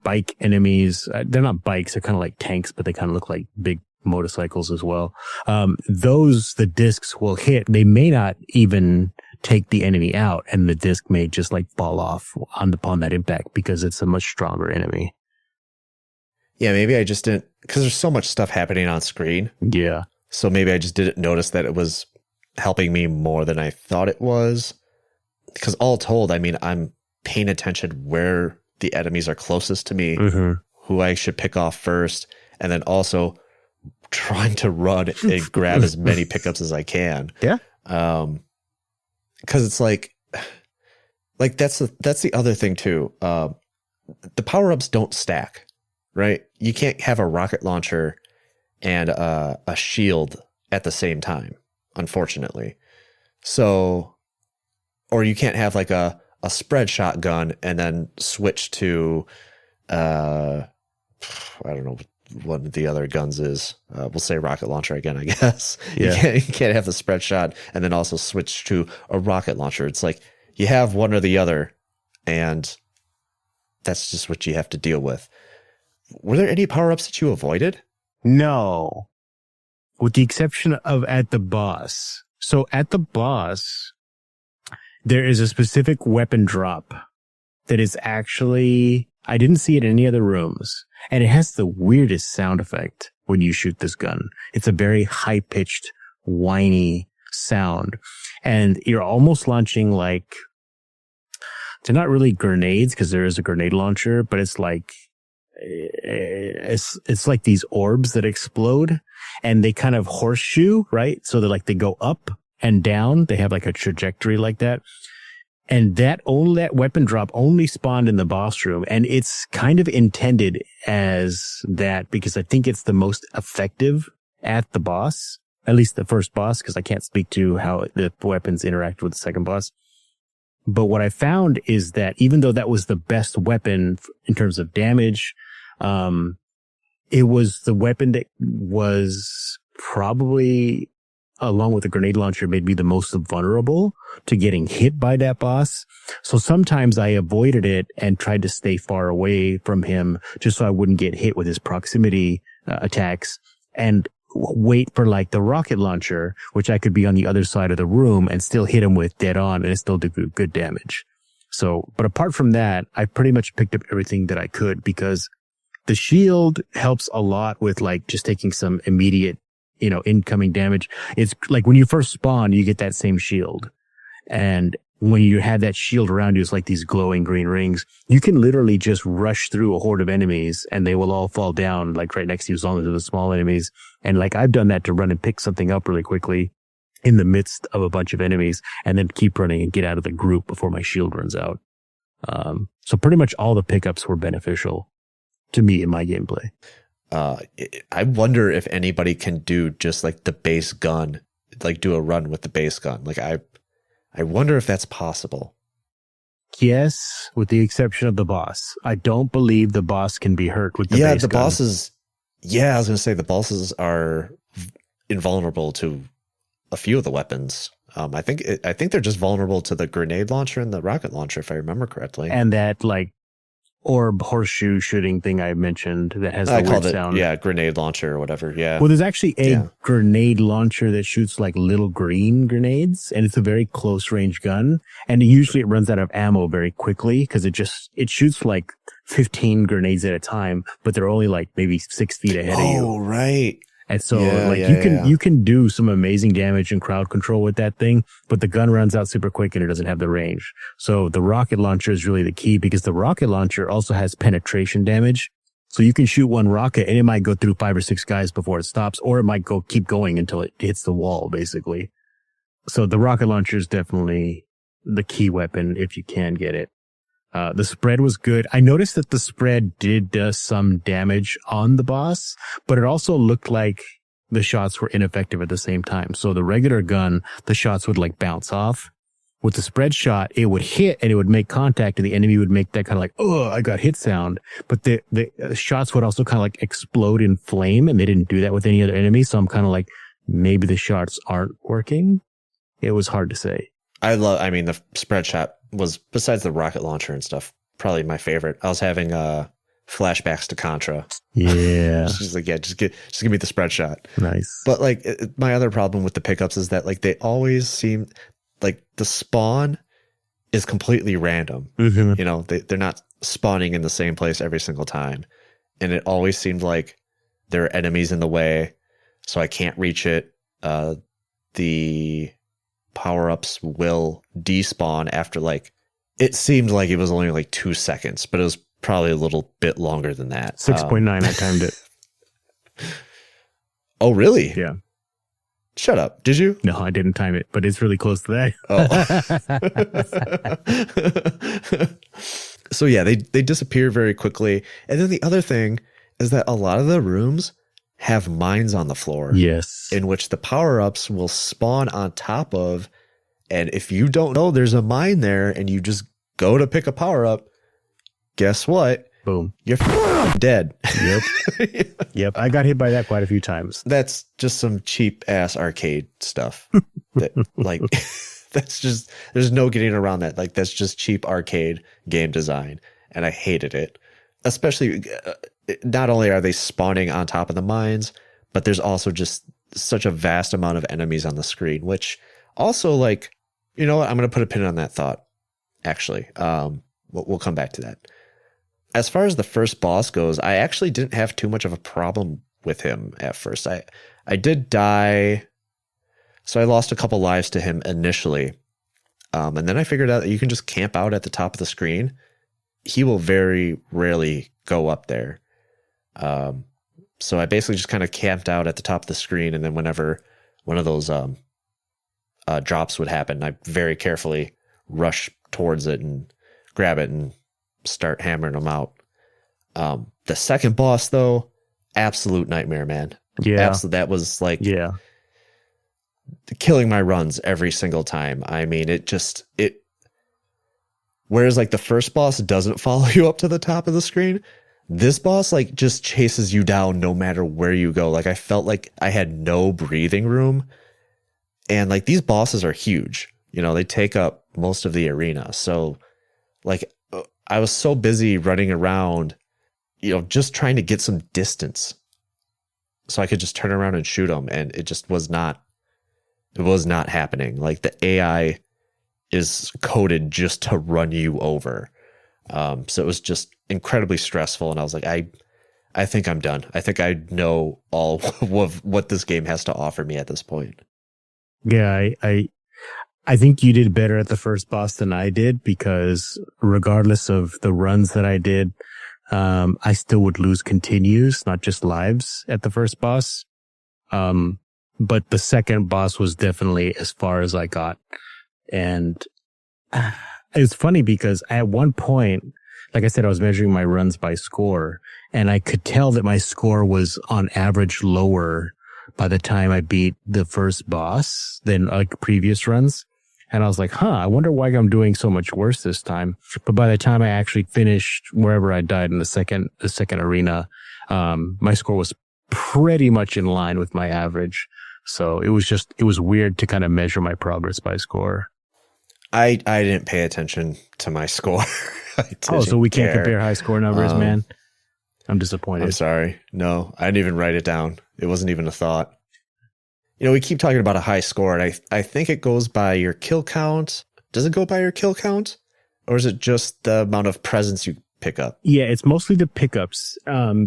[SPEAKER 3] bike enemies, they're not bikes, they're kind of like tanks, but they kind of look like big motorcycles as well. The discs will hit. They may not even take the enemy out, and the disc may just like fall off upon that impact because it's a much stronger enemy.
[SPEAKER 2] Yeah, maybe I just didn't, because there's so much stuff happening on screen.
[SPEAKER 3] Yeah.
[SPEAKER 2] So maybe I just didn't notice that it was helping me more than I thought it was. Because all told, I mean, I'm paying attention where the enemies are closest to me, who I should pick off first, and then also trying to run and grab as many pickups as I can.
[SPEAKER 3] Yeah.
[SPEAKER 2] Because it's like that's the other thing too. The power-ups don't stack, right? You can't have a rocket launcher and a shield at the same time, unfortunately. So, or you can't have like a spread shotgun and then switch to I don't know what the other guns is. We'll say rocket launcher again, I guess.
[SPEAKER 3] Yeah.
[SPEAKER 2] You can't have a spread shot and then also switch to a rocket launcher. It's like you have one or the other, and that's just what you have to deal with. Were there any power-ups that you avoided?
[SPEAKER 3] No. With the exception of at the boss. So at the boss, there is a specific weapon drop that is actually, I didn't see it in any other rooms. And it has the weirdest sound effect when you shoot this gun. It's a very high-pitched, whiny sound. And you're almost launching like, they're not really grenades because there is a grenade launcher, but it's like, it's like these orbs that explode and they kind of horseshoe, right? So they go up and down. They have like a trajectory like that. And that weapon drop only spawned in the boss room. And it's kind of intended as that because I think it's the most effective at the boss, at least the first boss, because I can't speak to how the weapons interact with the second boss. But what I found is that even though that was the best weapon in terms of damage, it was the weapon that was probably, along with the grenade launcher, made me the most vulnerable to getting hit by that boss. So sometimes I avoided it and tried to stay far away from him just so I wouldn't get hit with his proximity attacks, and wait for like the rocket launcher, which I could be on the other side of the room and still hit him with dead on and still do good damage. So, but apart from that, I pretty much picked up everything that I could because the shield helps a lot with like just taking some immediate, incoming damage. It's like when you first spawn, you get that same shield. And when you have that shield around you, it's like these glowing green rings. You can literally just rush through a horde of enemies and they will all fall down like right next to you as long as they're the small enemies. And like I've done that to run and pick something up really quickly in the midst of a bunch of enemies and then keep running and get out of the group before my shield runs out. So pretty much all the pickups were beneficial to me in my gameplay.
[SPEAKER 2] I wonder if anybody can do just like the base gun, like do a run with the base gun. Like I wonder if that's possible.
[SPEAKER 3] Yes, with the exception of the boss. I don't believe the boss can be hurt with the base gun.
[SPEAKER 2] Bosses. Yeah, I was going to say the bosses are invulnerable to a few of the weapons. I think they're just vulnerable to the grenade launcher and the rocket launcher, if I remember correctly.
[SPEAKER 3] And that like orb horseshoe shooting thing I mentioned that has the weird sound.
[SPEAKER 2] Yeah, grenade launcher or whatever. Yeah.
[SPEAKER 3] Well, there's actually a grenade launcher that shoots like little green grenades, and it's a very close range gun. And usually it runs out of ammo very quickly because it shoots like 15 grenades at a time, but they're only like maybe 6 feet ahead of you.
[SPEAKER 2] Oh, right.
[SPEAKER 3] And so you can do some amazing damage and crowd control with that thing, but the gun runs out super quick and it doesn't have the range. So the rocket launcher is really the key because the rocket launcher also has penetration damage. So you can shoot one rocket and it might go through 5 or 6 guys before it stops, or it might keep going until it hits the wall, basically. So the rocket launcher is definitely the key weapon if you can get it. The spread was good. I noticed that the spread did some damage on the boss, but it also looked like the shots were ineffective at the same time. So the regular gun, the shots would like bounce off, with the spread shot, it would hit and it would make contact, and the enemy would make that kind of like, oh, I got hit sound. But the shots would also kind of like explode in flame, and they didn't do that with any other enemy. So I'm kind of like, maybe the shots aren't working. It was hard to say.
[SPEAKER 2] I mean, the spread shot was, besides the rocket launcher and stuff, probably my favorite. I was having flashbacks to Contra.
[SPEAKER 3] Yeah.
[SPEAKER 2] Just like, yeah, just give me the spread shot.
[SPEAKER 3] Nice.
[SPEAKER 2] But like my other problem with the pickups is that like they always seem like the spawn is completely random.
[SPEAKER 3] Mm-hmm.
[SPEAKER 2] You know, they're not spawning in the same place every single time. And it always seemed like there are enemies in the way, so I can't reach it. The power-ups will despawn after like, it seemed like it was only like 2 seconds, but it was probably a little bit longer than that.
[SPEAKER 3] 6.9, I timed it.
[SPEAKER 2] Oh, really?
[SPEAKER 3] Yeah.
[SPEAKER 2] Shut up. Did you?
[SPEAKER 3] No, I didn't time it, but it's really close to
[SPEAKER 2] that. Oh. So yeah, they disappear very quickly. And then the other thing is that a lot of the rooms have mines on the floor.
[SPEAKER 3] Yes.
[SPEAKER 2] In which the power-ups will spawn on top of. And if you don't know there's a mine there and you just go to pick a power-up, guess what?
[SPEAKER 3] Boom.
[SPEAKER 2] You're dead.
[SPEAKER 3] Yep. Yep. I got hit by that quite a few times.
[SPEAKER 2] That's just some cheap ass arcade stuff. That like that's just, there's no getting around that. Like that's just cheap arcade game design, and I hated it. Especially, not only are they spawning on top of the mines, but there's also just such a vast amount of enemies on the screen. Which also, like, you know what? I'm gonna put a pin on that thought. Actually, we'll come back to that. As far as the first boss goes, I actually didn't have too much of a problem with him at first. I did die, so I lost a couple lives to him initially. And then I figured out that you can just camp out at the top of the screen. He will very rarely go up there. So I basically just kind of camped out at the top of the screen, and then whenever one of those drops would happen, I very carefully rush towards it and grab it and start hammering them out. The second boss, though, absolute nightmare, man.
[SPEAKER 3] Yeah.
[SPEAKER 2] That was like,
[SPEAKER 3] yeah,
[SPEAKER 2] killing my runs every single time. I mean, whereas like the first boss doesn't follow you up to the top of the screen, this boss like just chases you down no matter where you go. Like I felt like I had no breathing room, and like these bosses are huge. You know, they take up most of the arena. So like I was so busy running around, you know, just trying to get some distance so I could just turn around and shoot them. And it just was not happening. Like the AI is coded just to run you over. So it was just incredibly stressful. And I was like, I think I'm done. I think I know all of what this game has to offer me at this point.
[SPEAKER 3] Yeah, I think you did better at the first boss than I did, because regardless of the runs that I did, I still would lose continues, not just lives at the first boss. But the second boss was definitely as far as I got. And it was funny because at one point, like I said, I was measuring my runs by score, and I could tell that my score was on average lower by the time I beat the first boss than like previous runs. And I was like, I wonder why I'm doing so much worse this time. But by the time I actually finished wherever I died in the second arena, my score was pretty much in line with my average. So it was weird to kind of measure my progress by score.
[SPEAKER 2] I didn't pay attention to my score.
[SPEAKER 3] So we can't compare high score numbers, man. I'm disappointed.
[SPEAKER 2] I'm sorry. No, I didn't even write it down. It wasn't even a thought. You know, we keep talking about a high score, and I think it goes by your kill count. Does it go by your kill count? Or is it just the amount of presents you pick up?
[SPEAKER 3] Yeah, it's mostly the pickups.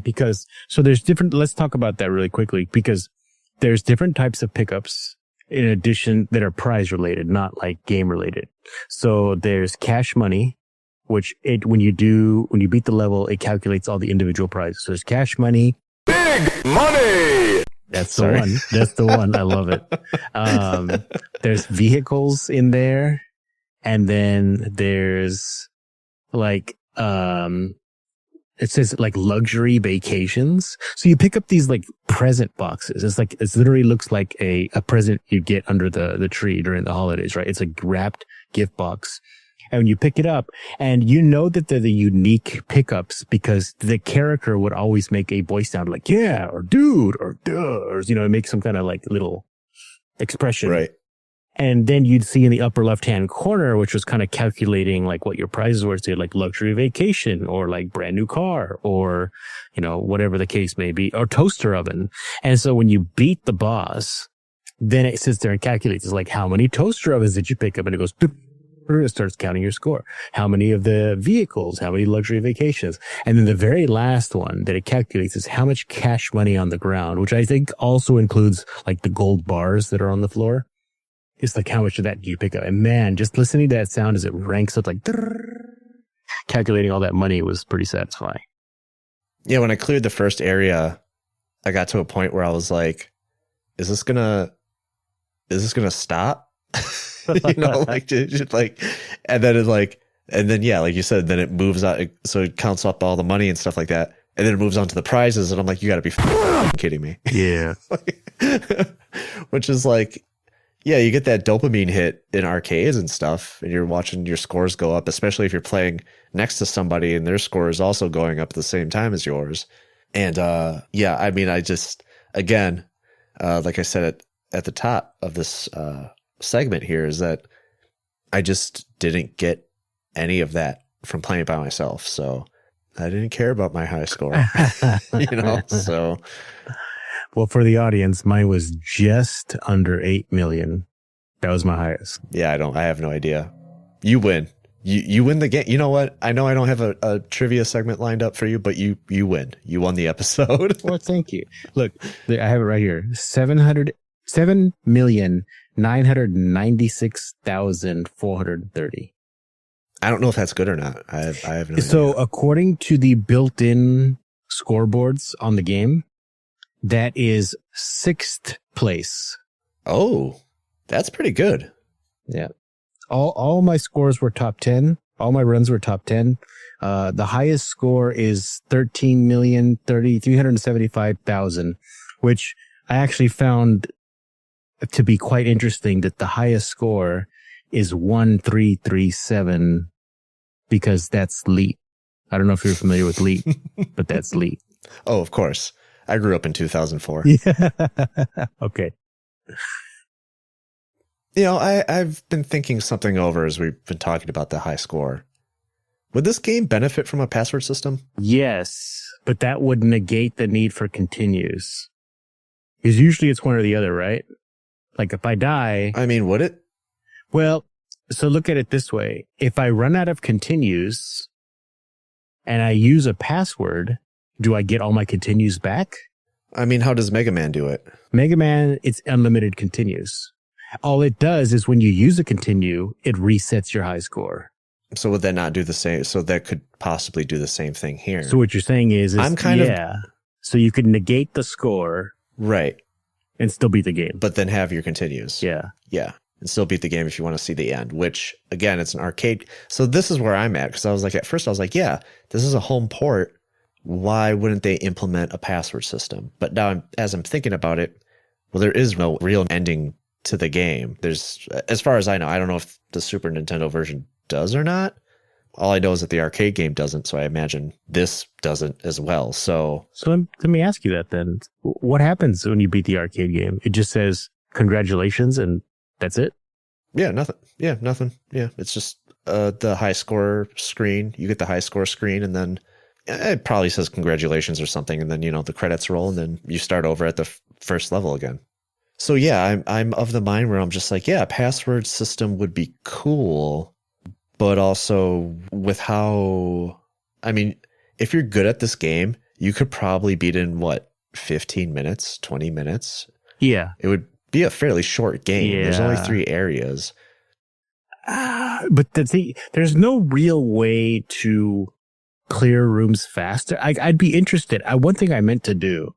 [SPEAKER 3] Because there's different, let's talk about that really quickly, because there's different types of pickups in addition that are prize related, not like game related. So there's cash money, which when you beat the level, it calculates all the individual prizes. So there's cash money.
[SPEAKER 4] Big money!
[SPEAKER 3] That's the one. That's the one. I love it. There's vehicles in there. And then there's like, it says like luxury vacations. So you pick up these like present boxes. It literally looks like a present you get under the tree during the holidays, right? It's a wrapped gift box. And when you pick it up, and you know that they're the unique pickups because the character would always make a voice sound like, yeah, or dude, or duh, or, make some kind of like little expression.
[SPEAKER 2] Right.
[SPEAKER 3] And then you'd see in the upper left-hand corner, which was kind of calculating like what your prizes were, say like luxury vacation or like brand new car or, whatever the case may be, or toaster oven. And so when you beat the boss, then it sits there and calculates. It's like, how many toaster ovens did you pick up? And it goes, it starts counting your score. How many of the vehicles, how many luxury vacations? And then the very last one that it calculates is how much cash money on the ground, which I think also includes like the gold bars that are on the floor. It's like, how much of that do you pick up? And man, just listening to that sound as it ranks up, like calculating all that money was pretty satisfying.
[SPEAKER 2] Yeah, when I cleared the first area, I got to a point where I was like, is this gonna stop? And then yeah, like you said, then it moves out, so it counts up all the money and stuff like that, and then it moves on to the prizes, and I'm like, you gotta be kidding me.
[SPEAKER 3] Yeah.
[SPEAKER 2] Which is like, yeah, you get that dopamine hit in arcades and stuff, and you're watching your scores go up, especially if you're playing next to somebody and their score is also going up at the same time as yours. And yeah, I mean, I just, again, like I said at the top of this segment here, is that I just didn't get any of that from playing by myself. So I didn't care about my high score, so.
[SPEAKER 3] Well, for the audience, mine was just under 8 million. That was my highest.
[SPEAKER 2] Yeah, I have no idea. You win. You win the game. You know what? I know I don't have a trivia segment lined up for you, but you win. You won the episode.
[SPEAKER 3] Well, thank you. Look, I have it right here. 7,996,430.
[SPEAKER 2] I don't know if that's good or not. I have no idea.
[SPEAKER 3] So according to the built-in scoreboards on the game, that is 6th place.
[SPEAKER 2] Oh, that's pretty good.
[SPEAKER 3] Yeah. All my scores were top 10. All my runs were top 10. The highest score is 13,375,000, which I actually found to be quite interesting, that the highest score is 1337 because that's LEET. I don't know if you're familiar with LEET, but that's LEET.
[SPEAKER 2] Oh, of course. I grew up in 2004.
[SPEAKER 3] Yeah. Okay.
[SPEAKER 2] I've been thinking something over as we've been talking about the high score. Would this game benefit from a password system?
[SPEAKER 3] Yes, but that would negate the need for continues. Because usually it's one or the other, right? Like if I die...
[SPEAKER 2] I mean, would it?
[SPEAKER 3] Well, so look at it this way. If I run out of continues and I use a password, do I get all my continues back?
[SPEAKER 2] I mean, how does Mega Man do it?
[SPEAKER 3] Mega Man, it's unlimited continues. All it does is when you use a continue, it resets your high score.
[SPEAKER 2] So would that not do the same? So that could possibly do the same thing here.
[SPEAKER 3] So what you're saying is
[SPEAKER 2] I'm kind of...
[SPEAKER 3] So you could negate the score.
[SPEAKER 2] Right.
[SPEAKER 3] And still beat the game.
[SPEAKER 2] But then have your continues.
[SPEAKER 3] Yeah.
[SPEAKER 2] Yeah. And still beat the game if you want to see the end, which, again, it's an arcade. So this is where I'm at, because I was like, at first I was like, yeah, this is a home port. Why wouldn't they implement a password system? But now, as I'm thinking about it, well, there is no real ending to the game. There's, as far as I know, I don't know if the Super Nintendo version does or not. All I know is that the arcade game doesn't, so I imagine this doesn't as well. So
[SPEAKER 3] let me ask you that then. What happens when you beat the arcade game? It just says, congratulations, and that's it?
[SPEAKER 2] Yeah, nothing. Yeah, nothing. Yeah, it's just the high score screen. You get the high score screen, and then it probably says congratulations or something, and then, the credits roll, and then you start over at the first level again. So yeah, I'm of the mind where I'm just like, yeah, a password system would be cool, but also with how, I mean, if you're good at this game, you could probably beat in 15 minutes, 20 minutes.
[SPEAKER 3] Yeah.
[SPEAKER 2] It would be a fairly short game.
[SPEAKER 3] Yeah.
[SPEAKER 2] There's only 3 areas.
[SPEAKER 3] But there's no real way to clear rooms faster. I'd be interested. One thing I meant to do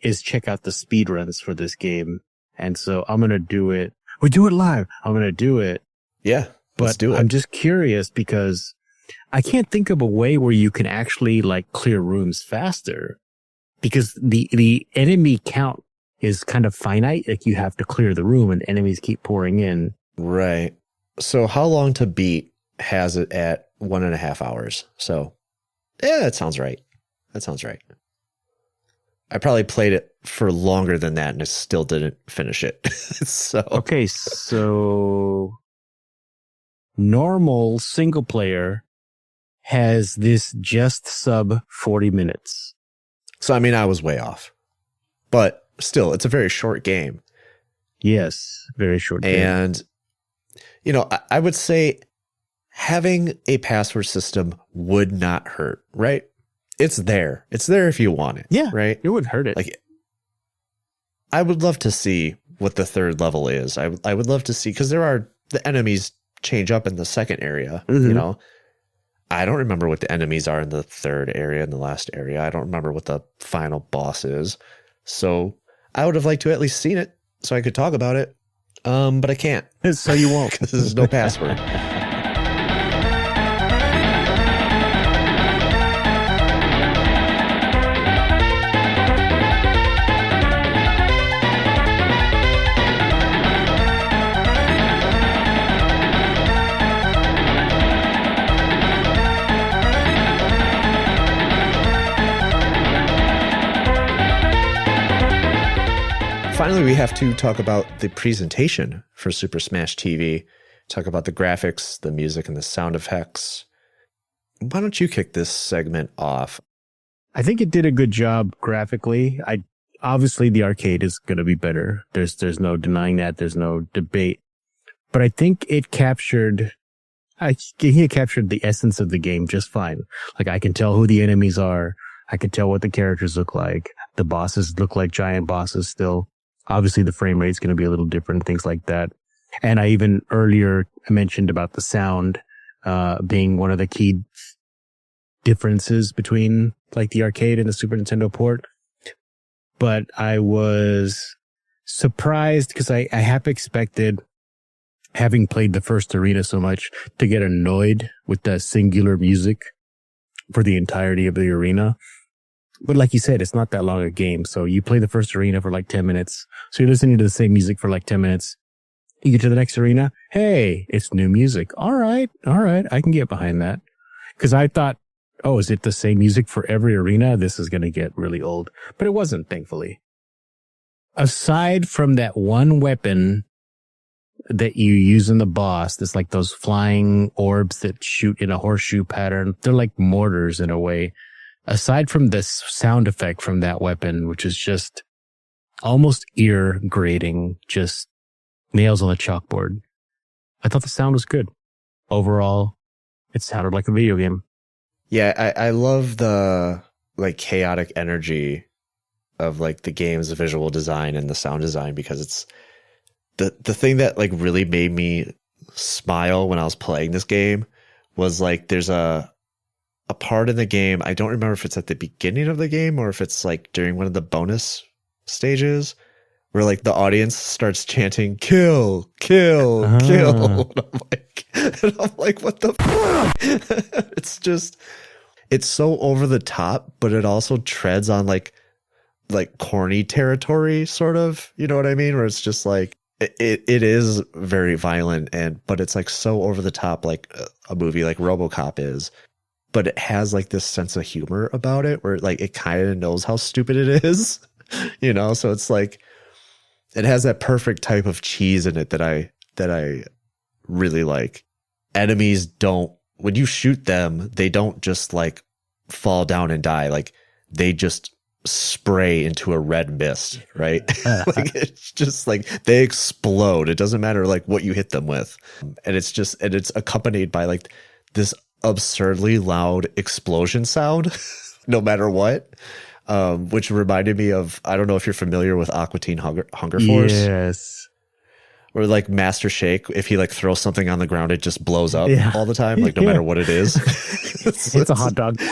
[SPEAKER 3] is check out the speed runs for this game. And so I'm going to do it. We do it live. I'm going to do it.
[SPEAKER 2] Yeah, let's do it.
[SPEAKER 3] I'm just curious because I can't think of a way where you can actually like clear rooms faster, because the enemy count is kind of finite. Like you have to clear the room and enemies keep pouring in.
[SPEAKER 2] Right. So how long to beat has it at 1.5 hours. So yeah, that sounds right. That sounds right. I probably played it for longer than that and I still didn't finish it. So
[SPEAKER 3] Okay, so normal single player has this just sub 40 minutes.
[SPEAKER 2] So I mean, I was way off. But still, it's a very short game.
[SPEAKER 3] Yes, very short game.
[SPEAKER 2] And, you know, I would say having a password system would not hurt, right? It's there. It's there if you want it.
[SPEAKER 3] Yeah,
[SPEAKER 2] right?
[SPEAKER 3] it wouldn't hurt it.
[SPEAKER 2] Like, I would love to see what the third level is. I would love to see, because the enemies change up in the second area, you know? I don't remember what the enemies are in the third area and the last area. I don't remember what the final boss is. So I would have liked to at least seen it so I could talk about it. But I can't.
[SPEAKER 3] So you won't.
[SPEAKER 2] Because there's no password. Finally, we have to talk about the presentation for Super Smash TV. Talk about the graphics, the music, and the sound effects. Why don't you kick this segment off?
[SPEAKER 3] I think it did a good job graphically. Obviously the arcade is going to be better. There's no denying that. There's no debate. But I think it captured the essence of the game just fine. Like I can tell who the enemies are. I can tell what the characters look like. The bosses look like giant bosses still. Obviously, the frame rate's going to be a little different, things like that. And I even earlier mentioned about the sound being one of the key differences between like the arcade and the Super Nintendo port. But I was surprised because I half expected, having played the first arena so much, to get annoyed with the singular music for the entirety of the arena. But like you said, it's not that long a game. So you play the first arena for like 10 minutes. So you're listening to the same music for like 10 minutes. You get to the next arena. Hey, it's new music. All right. I can get behind that. Cause I thought, oh, is it the same music for every arena? This is going to get really old, but it wasn't, thankfully. Aside from that one weapon that you use in the boss, that's like those flying orbs that shoot in a horseshoe pattern. They're like mortars in a way. Aside from this sound effect from that weapon, which is just almost ear grating, just nails on a chalkboard, I thought the sound was good. Overall, it sounded like a video game.
[SPEAKER 2] Yeah, I love the like chaotic energy of like the game's visual design and the sound design, because it's the thing that like really made me smile when I was playing this game was like there's a part in the game. I don't remember if it's at the beginning of the game or if it's like during one of the bonus stages where like the audience starts chanting kill, kill, kill. And I'm like, what the fuck? It's so over the top, but it also treads on like corny territory, sort of, you know what I mean? Where it's just like, it is very violent, but it's like so over the top, like a movie like RoboCop is. But it has like this sense of humor about it where like it kind of knows how stupid it is, you know? So it's like, it has that perfect type of cheese in it that I really like. Enemies don't, when you shoot them, they don't just like fall down and die. Like they just spray into a red mist, right? Like it's just like they explode. It doesn't matter like what you hit them with. And it's accompanied by like this absurdly loud explosion sound no matter what, which reminded me of, I don't know if you're familiar with Aqua Teen Hunger Force.
[SPEAKER 3] Yes.
[SPEAKER 2] Or like Master Shake, if he like throws something on the ground, it just blows up all the time, like no matter what it is.
[SPEAKER 3] It's a hot dog.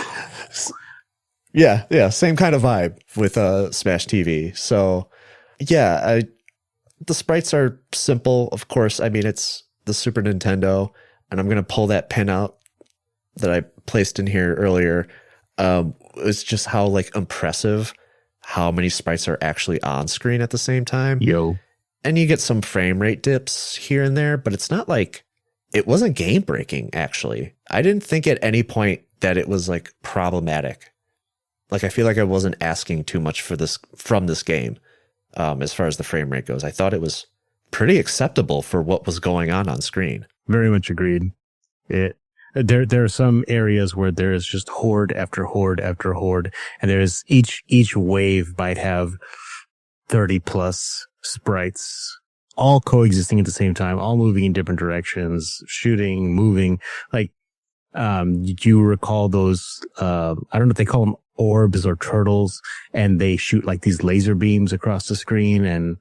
[SPEAKER 2] Yeah, same kind of vibe with Smash TV. So yeah, the sprites are simple, of course. I mean, it's the Super Nintendo, and I'm gonna pull that pin out that I placed in here earlier is just how like impressive how many sprites are actually on screen at the same time.
[SPEAKER 3] Yo.
[SPEAKER 2] And you get some frame rate dips here and there, but it's not like it wasn't game breaking, actually. I didn't think at any point that it was like problematic. Like, I feel like I wasn't asking too much for this from this game as far as the frame rate goes. I thought it was pretty acceptable for what was going on screen.
[SPEAKER 3] Very much agreed. There are some areas where there is just horde after horde after horde, and there's each wave might have 30 plus sprites, all coexisting at the same time, all moving in different directions, shooting, moving. Like, do you recall those? I don't know if they call them orbs or turtles, and they shoot like these laser beams across the screen, and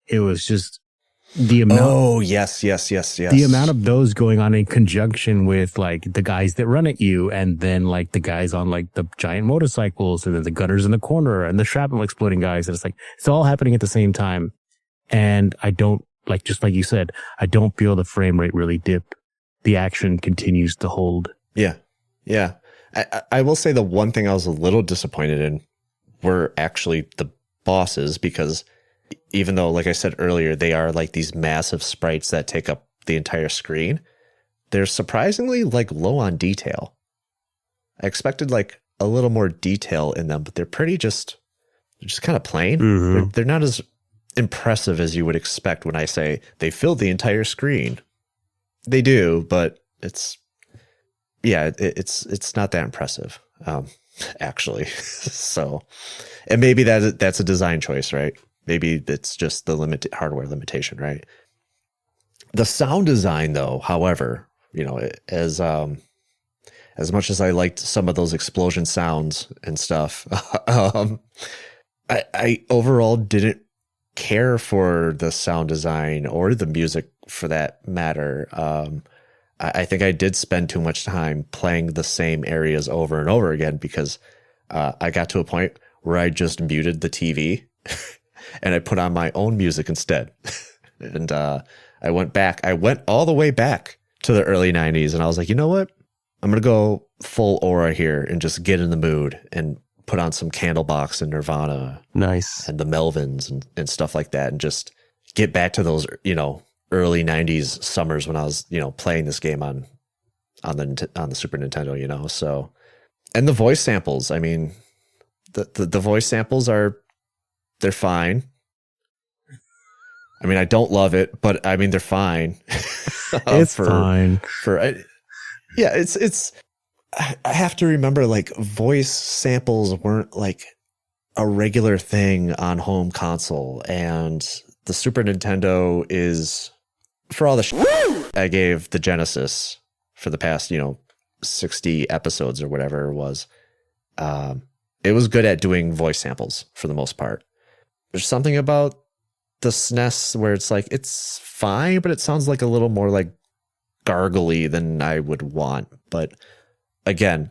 [SPEAKER 3] it was just the amount.
[SPEAKER 2] Oh, yes.
[SPEAKER 3] The amount of those going on in conjunction with like the guys that run at you, and then like the guys on like the giant motorcycles, and then the gunners in the corner, and the shrapnel exploding guys. And it's like, it's all happening at the same time. And I don't, like, just like you said, I don't feel the frame rate really dip. The action continues to hold.
[SPEAKER 2] Yeah. I will say the one thing I was a little disappointed in were actually the bosses, because even though, like I said earlier, they are like these massive sprites that take up the entire screen, they're surprisingly like low on detail. I expected like a little more detail in them, but they're just kind of plain.
[SPEAKER 3] Mm-hmm.
[SPEAKER 2] They're not as impressive as you would expect when I say they filled the entire screen. They do, but it's not that impressive, actually. So, and maybe that's a design choice, right? Maybe it's just the hardware limitation, right? The sound design, though, however, you know, as much as I liked some of those explosion sounds and stuff, I overall didn't care for the sound design or the music for that matter. I think I did spend too much time playing the same areas over and over again, because I got to a point where I just muted the TV and I put on my own music instead. And I went all the way back to the early 90s, and I was like, you know what? I'm going to go full aura here and just get in the mood and put on some Candlebox and Nirvana.
[SPEAKER 3] Nice.
[SPEAKER 2] And the Melvins and stuff like that, and just get back to those, you know, early 90s summers when I was, you know, playing this game on the Super Nintendo, you know. So, and the voice samples, I mean, the voice samples they're fine. I mean, I don't love it, but I mean, they're fine.
[SPEAKER 3] It's fine.
[SPEAKER 2] I have to remember, like, voice samples weren't like a regular thing on home console, and the Super Nintendo is, for all the I gave the Genesis for the past, you know, 60 episodes or whatever it was good at doing voice samples for the most part. There's something about the SNES where it's like, it's fine, but it sounds like a little more like gargly than I would want. But again,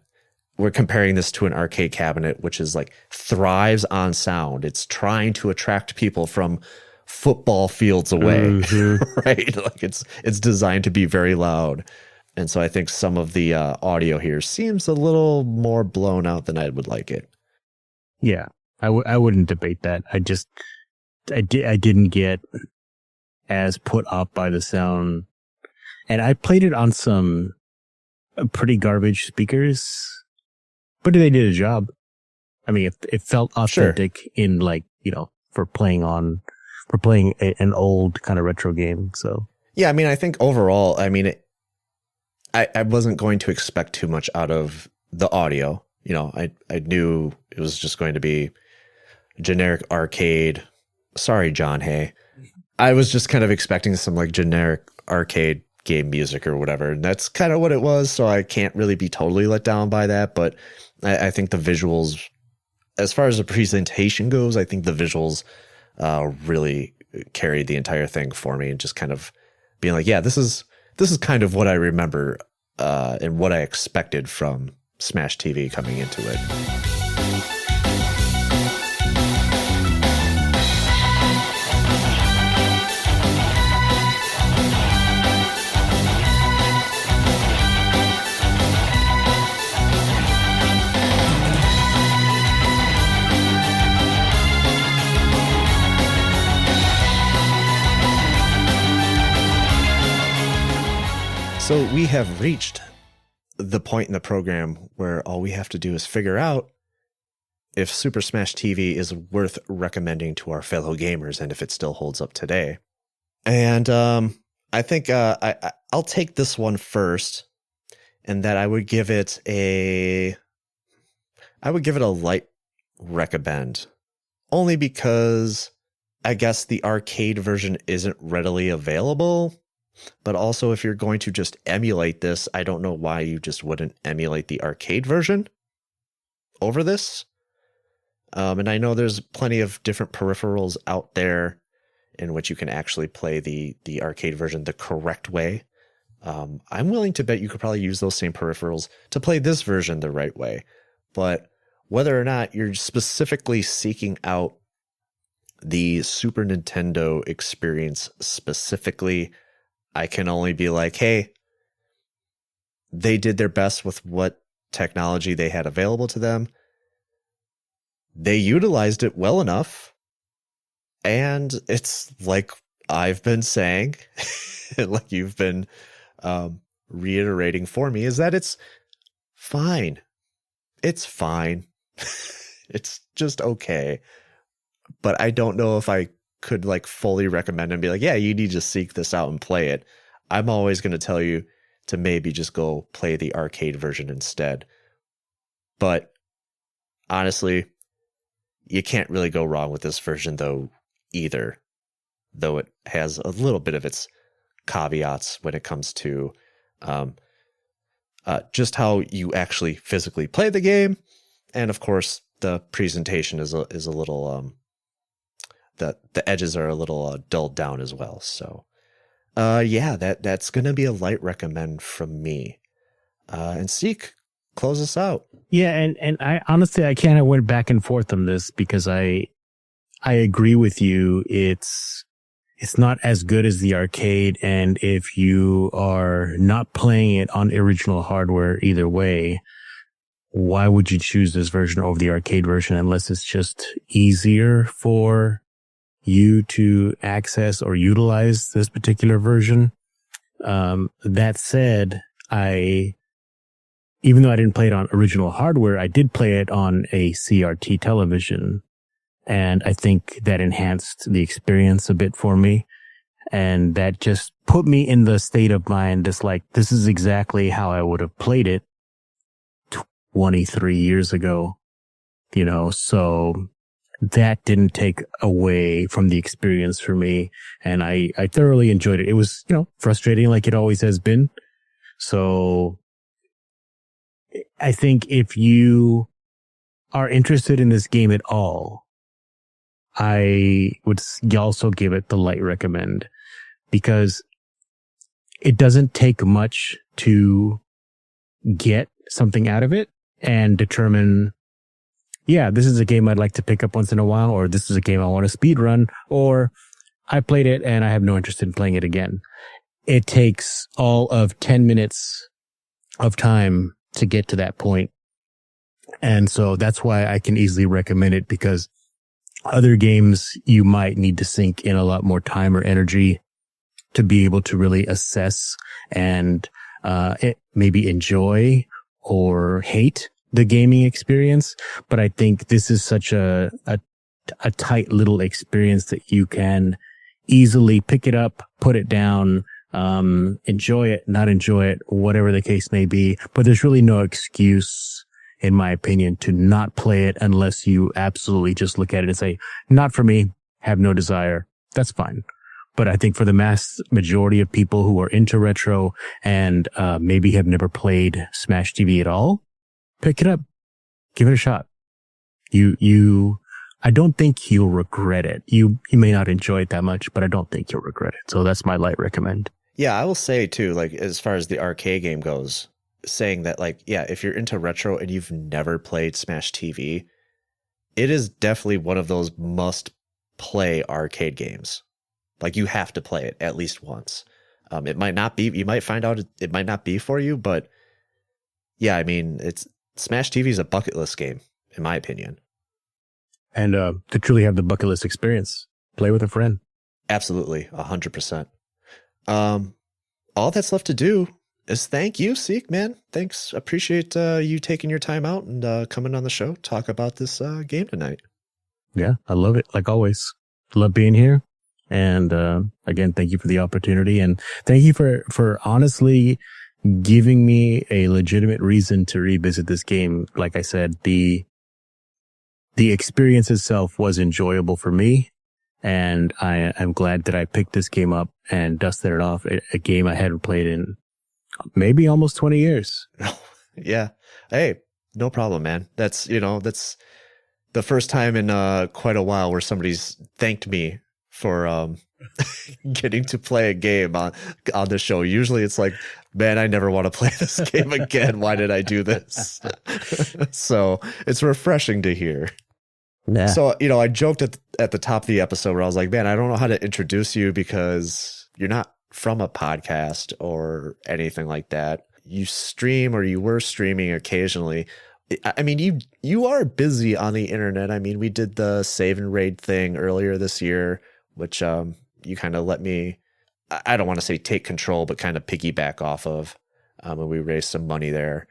[SPEAKER 2] we're comparing this to an arcade cabinet, which is like thrives on sound. It's trying to attract people from football fields away, mm-hmm. Right? Like it's designed to be very loud. And so I think some of the audio here seems a little more blown out than I would like it.
[SPEAKER 3] Yeah, I wouldn't debate that. I didn't get as put up by the sound. And I played it on some pretty garbage speakers, but they did a job. I mean, it felt authentic, sure. In like, you know, for playing an old kind of retro game. So
[SPEAKER 2] yeah, I mean, I think overall, I mean, I wasn't going to expect too much out of the audio. You know, I knew it was just going to be generic arcade. Sorry, John Hay. I was just kind of expecting some like generic arcade game music or whatever, and that's kind of what it was. So I can't really be totally let down by that. But I think the visuals, as far as the presentation goes, I think the visuals really carried the entire thing for me, and just kind of being like, yeah, this is kind of what I remember and what I expected from Smash TV coming into it. So we have reached the point in the program where all we have to do is figure out if Super Smash TV is worth recommending to our fellow gamers and if it still holds up today. And I think I'll take this one first, and that I would give it a light recommend, only because I guess the arcade version isn't readily available. But also, if you're going to just emulate this, I don't know why you just wouldn't emulate the arcade version over this. And I know there's plenty of different peripherals out there in which you can actually play the arcade version the correct way. I'm willing to bet you could probably use those same peripherals to play this version the right way. But whether or not you're specifically seeking out the Super Nintendo experience specifically, I can only be like, hey, they did their best with what technology they had available to them. They utilized it well enough. And it's like I've been saying, like you've been reiterating for me, is that it's fine. It's fine. It's just okay. But I don't know if I could like fully recommend and be like, yeah, you need to seek this out and play it. I'm always going to tell you to maybe just go play the arcade version instead. But honestly, you can't really go wrong with this version though either, though it has a little bit of its caveats when it comes to just how you actually physically play the game. And of course, the presentation is a little the edges are a little dulled down as well. So yeah, that's gonna be a light recommend from me. And Seek, close us out.
[SPEAKER 3] Yeah, and I honestly I kind of went back and forth on this because I agree with you. It's not as good as the arcade, and if you are not playing it on original hardware either way, why would you choose this version over the arcade version unless it's just easier for you to access or utilize this particular version? That said, even though I didn't play it on original hardware, I did play it on a CRT television. And I think that enhanced the experience a bit for me. And that just put me in the state of mind that's like, this is exactly how I would have played it 23 years ago, so that didn't take away from the experience for me. And I thoroughly enjoyed it. It was, frustrating like it always has been. So I think if you are interested in this game at all, I would also give it the light recommend, because it doesn't take much to get something out of it and determine, yeah, this is a game I'd like to pick up once in a while, or this is a game I want to speed run, or I played it and I have no interest in playing it again. It takes all of 10 minutes of time to get to that point. And so that's why I can easily recommend it, because other games you might need to sink in a lot more time or energy to be able to really assess and maybe enjoy or hate the gaming experience. But I think this is such a tight little experience that you can easily pick it up, put it down, enjoy it, not enjoy it, whatever the case may be. But there's really no excuse, in my opinion, to not play it unless you absolutely just look at it and say, not for me, have no desire. That's fine. But I think for the mass majority of people who are into retro and maybe have never played Smash TV at all, pick it up. Give it a shot. I don't think you'll regret it. You may not enjoy it that much, but I don't think you'll regret it. So that's my light recommend.
[SPEAKER 2] Yeah, I will say too, like as far as the arcade game goes, saying that, like, yeah, if you're into retro and you've never played Smash TV, it is definitely one of those must play arcade games. Like, you have to play it at least once. It might not be, you might find out it might not be for you, but yeah, I mean, Smash TV is a bucket list game, in my opinion.
[SPEAKER 3] And to truly have the bucket list experience, play with a friend.
[SPEAKER 2] Absolutely, 100%. All that's left to do is thank you, Seek, man. Thanks. Appreciate you taking your time out and coming on the show, talk about this game tonight.
[SPEAKER 3] Yeah, I love it. Like always, love being here. And again, thank you for the opportunity, and thank you for honestly giving me a legitimate reason to revisit this game. Like I said, the experience itself was enjoyable for me, and I'm glad that I picked this game up and dusted it off. A game I hadn't played in maybe almost 20 years.
[SPEAKER 2] Yeah. Hey, no problem, man. That's the first time in quite a while where somebody's thanked me for getting to play a game on the show. Usually it's like, man, I never want to play this game again. Why did I do this? So it's refreshing to hear.
[SPEAKER 3] Yeah.
[SPEAKER 2] So, I joked at the top of the episode where I was like, man, I don't know how to introduce you because you're not from a podcast or anything like that. You stream, or you were streaming occasionally. I mean, you are busy on the internet. I mean, we did the save and raid thing earlier this year, which you kind of let me, I don't want to say take control, but kind of piggyback off of, and we raised some money there.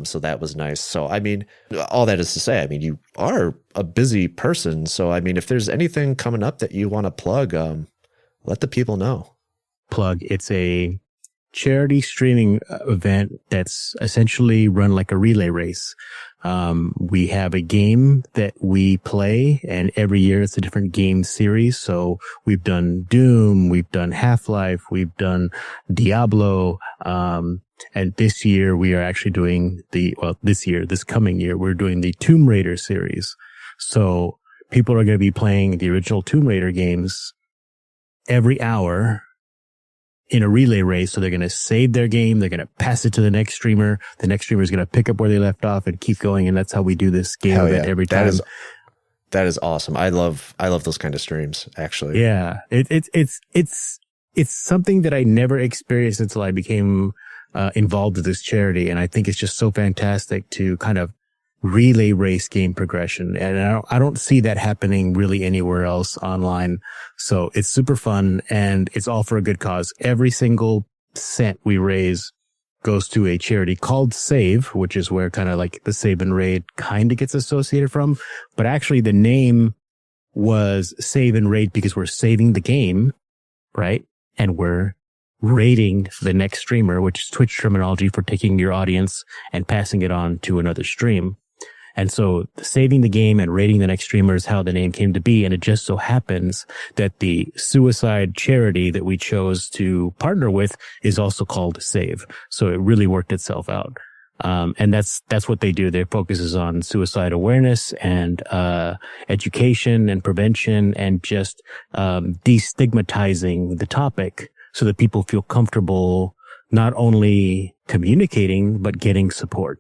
[SPEAKER 2] So that was nice. So, I mean, all that is to say, I mean, you are a busy person. So, I mean, if there's anything coming up that you want to plug, let the people know.
[SPEAKER 3] Plug. It's a charity streaming event that's essentially run like a relay race. We have a game that we play, and every year it's a different game series. So we've done Doom, we've done Half-Life, we've done Diablo, and this year we are actually doing this coming year, we're doing the Tomb Raider series. So people are going to be playing the original Tomb Raider games every hour in a relay race. So they're going to save their game. They're going to pass it to the next streamer. The next streamer is going to pick up where they left off and keep going. And that's how we do this game event every time.
[SPEAKER 2] That is awesome. I love those kind of streams, actually.
[SPEAKER 3] Yeah. It's something that I never experienced until I became involved with this charity. And I think it's just so fantastic to kind of relay race game progression. And I don't see that happening really anywhere else online. So it's super fun, and it's all for a good cause. Every single cent we raise goes to a charity called Save, which is where kind of like the Save and Raid kind of gets associated from. But actually the name was Save and Raid because we're saving the game, right? And we're raiding the next streamer, which is Twitch terminology for taking your audience and passing it on to another stream. And so saving the game and raiding the next streamer is how the name came to be. And it just so happens that the suicide charity that we chose to partner with is also called Save. So it really worked itself out. And that's what they do. Their focus is on suicide awareness and, education and prevention, and just, destigmatizing the topic so that people feel comfortable not only communicating, but getting support.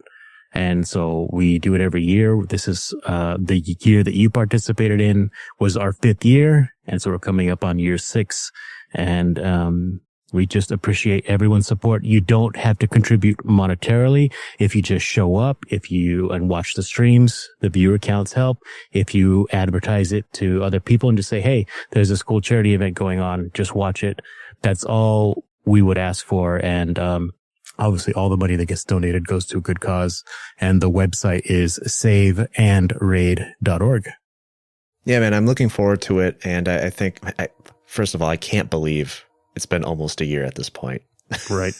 [SPEAKER 3] And so we do it every year. This is, the year that you participated in was our 5th year. And so we're coming up on year 6. And, we just appreciate everyone's support. You don't have to contribute monetarily. If you just show up, and watch the streams, the viewer counts help. If you advertise it to other people and just say, hey, there's this cool charity event going on, just watch it. That's all we would ask for. And, obviously all the money that gets donated goes to a good cause. And the website is saveandraid.org.
[SPEAKER 2] Yeah, man, I'm looking forward to it. And I think, first of all, I can't believe it's been almost a year at this point.
[SPEAKER 3] Right.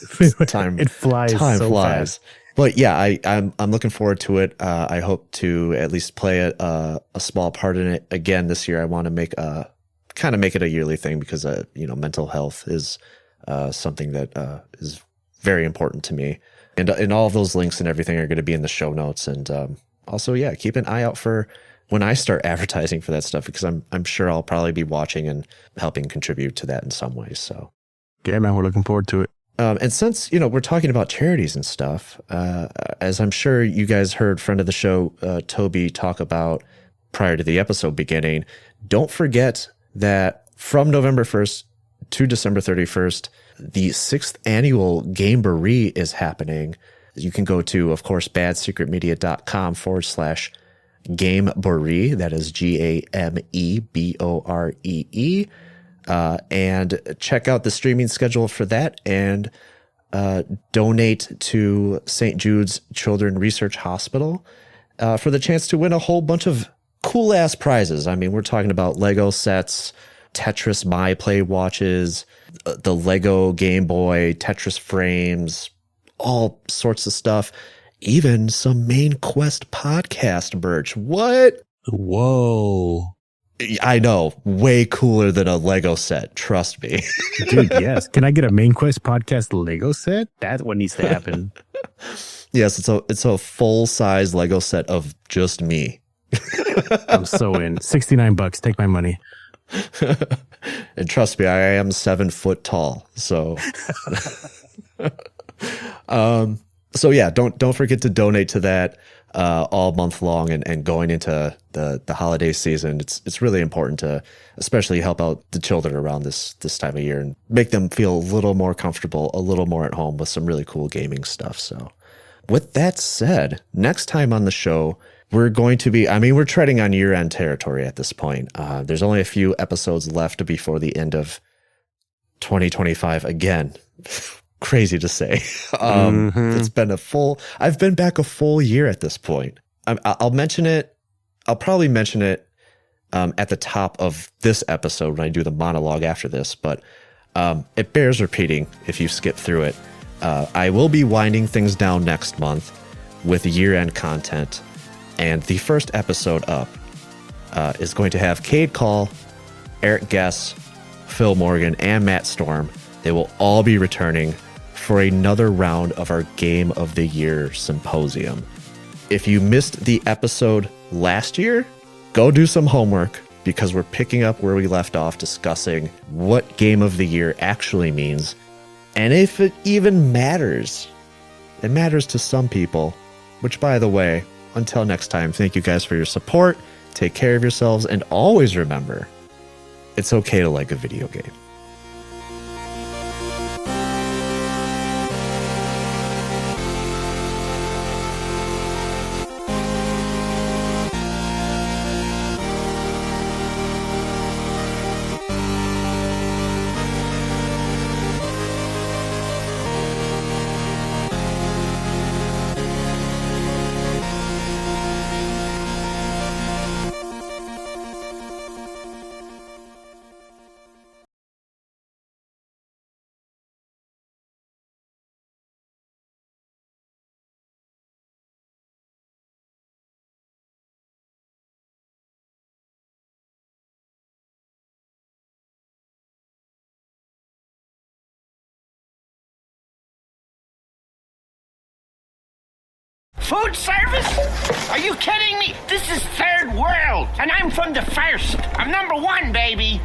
[SPEAKER 2] Time
[SPEAKER 3] flies.
[SPEAKER 2] Time
[SPEAKER 3] so
[SPEAKER 2] flies.
[SPEAKER 3] Fast.
[SPEAKER 2] But yeah, I'm looking forward to it. I hope to at least play a small part in it again this year. I want to make it a yearly thing because, mental health is something that is very important to me. And all of those links and everything are going to be in the show notes. And also, yeah, keep an eye out for when I start advertising for that stuff, because I'm sure I'll probably be watching and helping contribute to that in some ways. So,
[SPEAKER 3] yeah, man, we're looking forward to it.
[SPEAKER 2] And since, we're talking about charities and stuff, as I'm sure you guys heard friend of the show, Toby, talk about prior to the episode beginning, don't forget that from November 1st to December 31st, the 6th annual Gameboree is happening. You can go to, of course, badsecretmedia.com/Gameboree. That is GAMEBOREE. And check out the streaming schedule for that. And donate to St. Jude's Children's Research Hospital for the chance to win a whole bunch of cool-ass prizes. I mean, we're talking about Lego sets, Tetris My Play watches, the Lego Game Boy, Tetris frames, all sorts of stuff. Even some Main Quest podcast merch. What?
[SPEAKER 3] Whoa.
[SPEAKER 2] I know. Way cooler than a Lego set. Trust me.
[SPEAKER 3] Dude, yes. Can I get a Main Quest podcast Lego set? That's what needs to happen.
[SPEAKER 2] Yes, it's a full-size Lego set of just me.
[SPEAKER 3] I'm so in. $69. Take my money.
[SPEAKER 2] And trust me, I am 7 foot tall. So so yeah, don't forget to donate to that all month long and going into the holiday season. It's really important to especially help out the children around this time of year and make them feel a little more comfortable, a little more at home with some really cool gaming stuff. So with that said, next time on the show, we're going to be, I mean, we're treading on year-end territory at this point. There's only a few episodes left before the end of 2025 again. Crazy to say. It's been I've been back a full year at this point. I'll mention it. I'll probably mention it at the top of this episode when I do the monologue after this, but it bears repeating if you skip through it. I will be winding things down next month with year-end content, and the first episode up is going to have Cade Call, Eric Guess, Phil Morgan, and Matt Storm. They will all be returning for another round of our Game of the Year Symposium. If you missed the episode last year, go do some homework because we're picking up where we left off discussing what Game of the Year actually means and if it even matters. It matters to some people, which, by the way, until next time, thank you guys for your support. Take care of yourselves, and always remember, it's okay to like a video game.
[SPEAKER 6] Food service? Are you kidding me? This is third world, and I'm from the first. I'm number one, baby.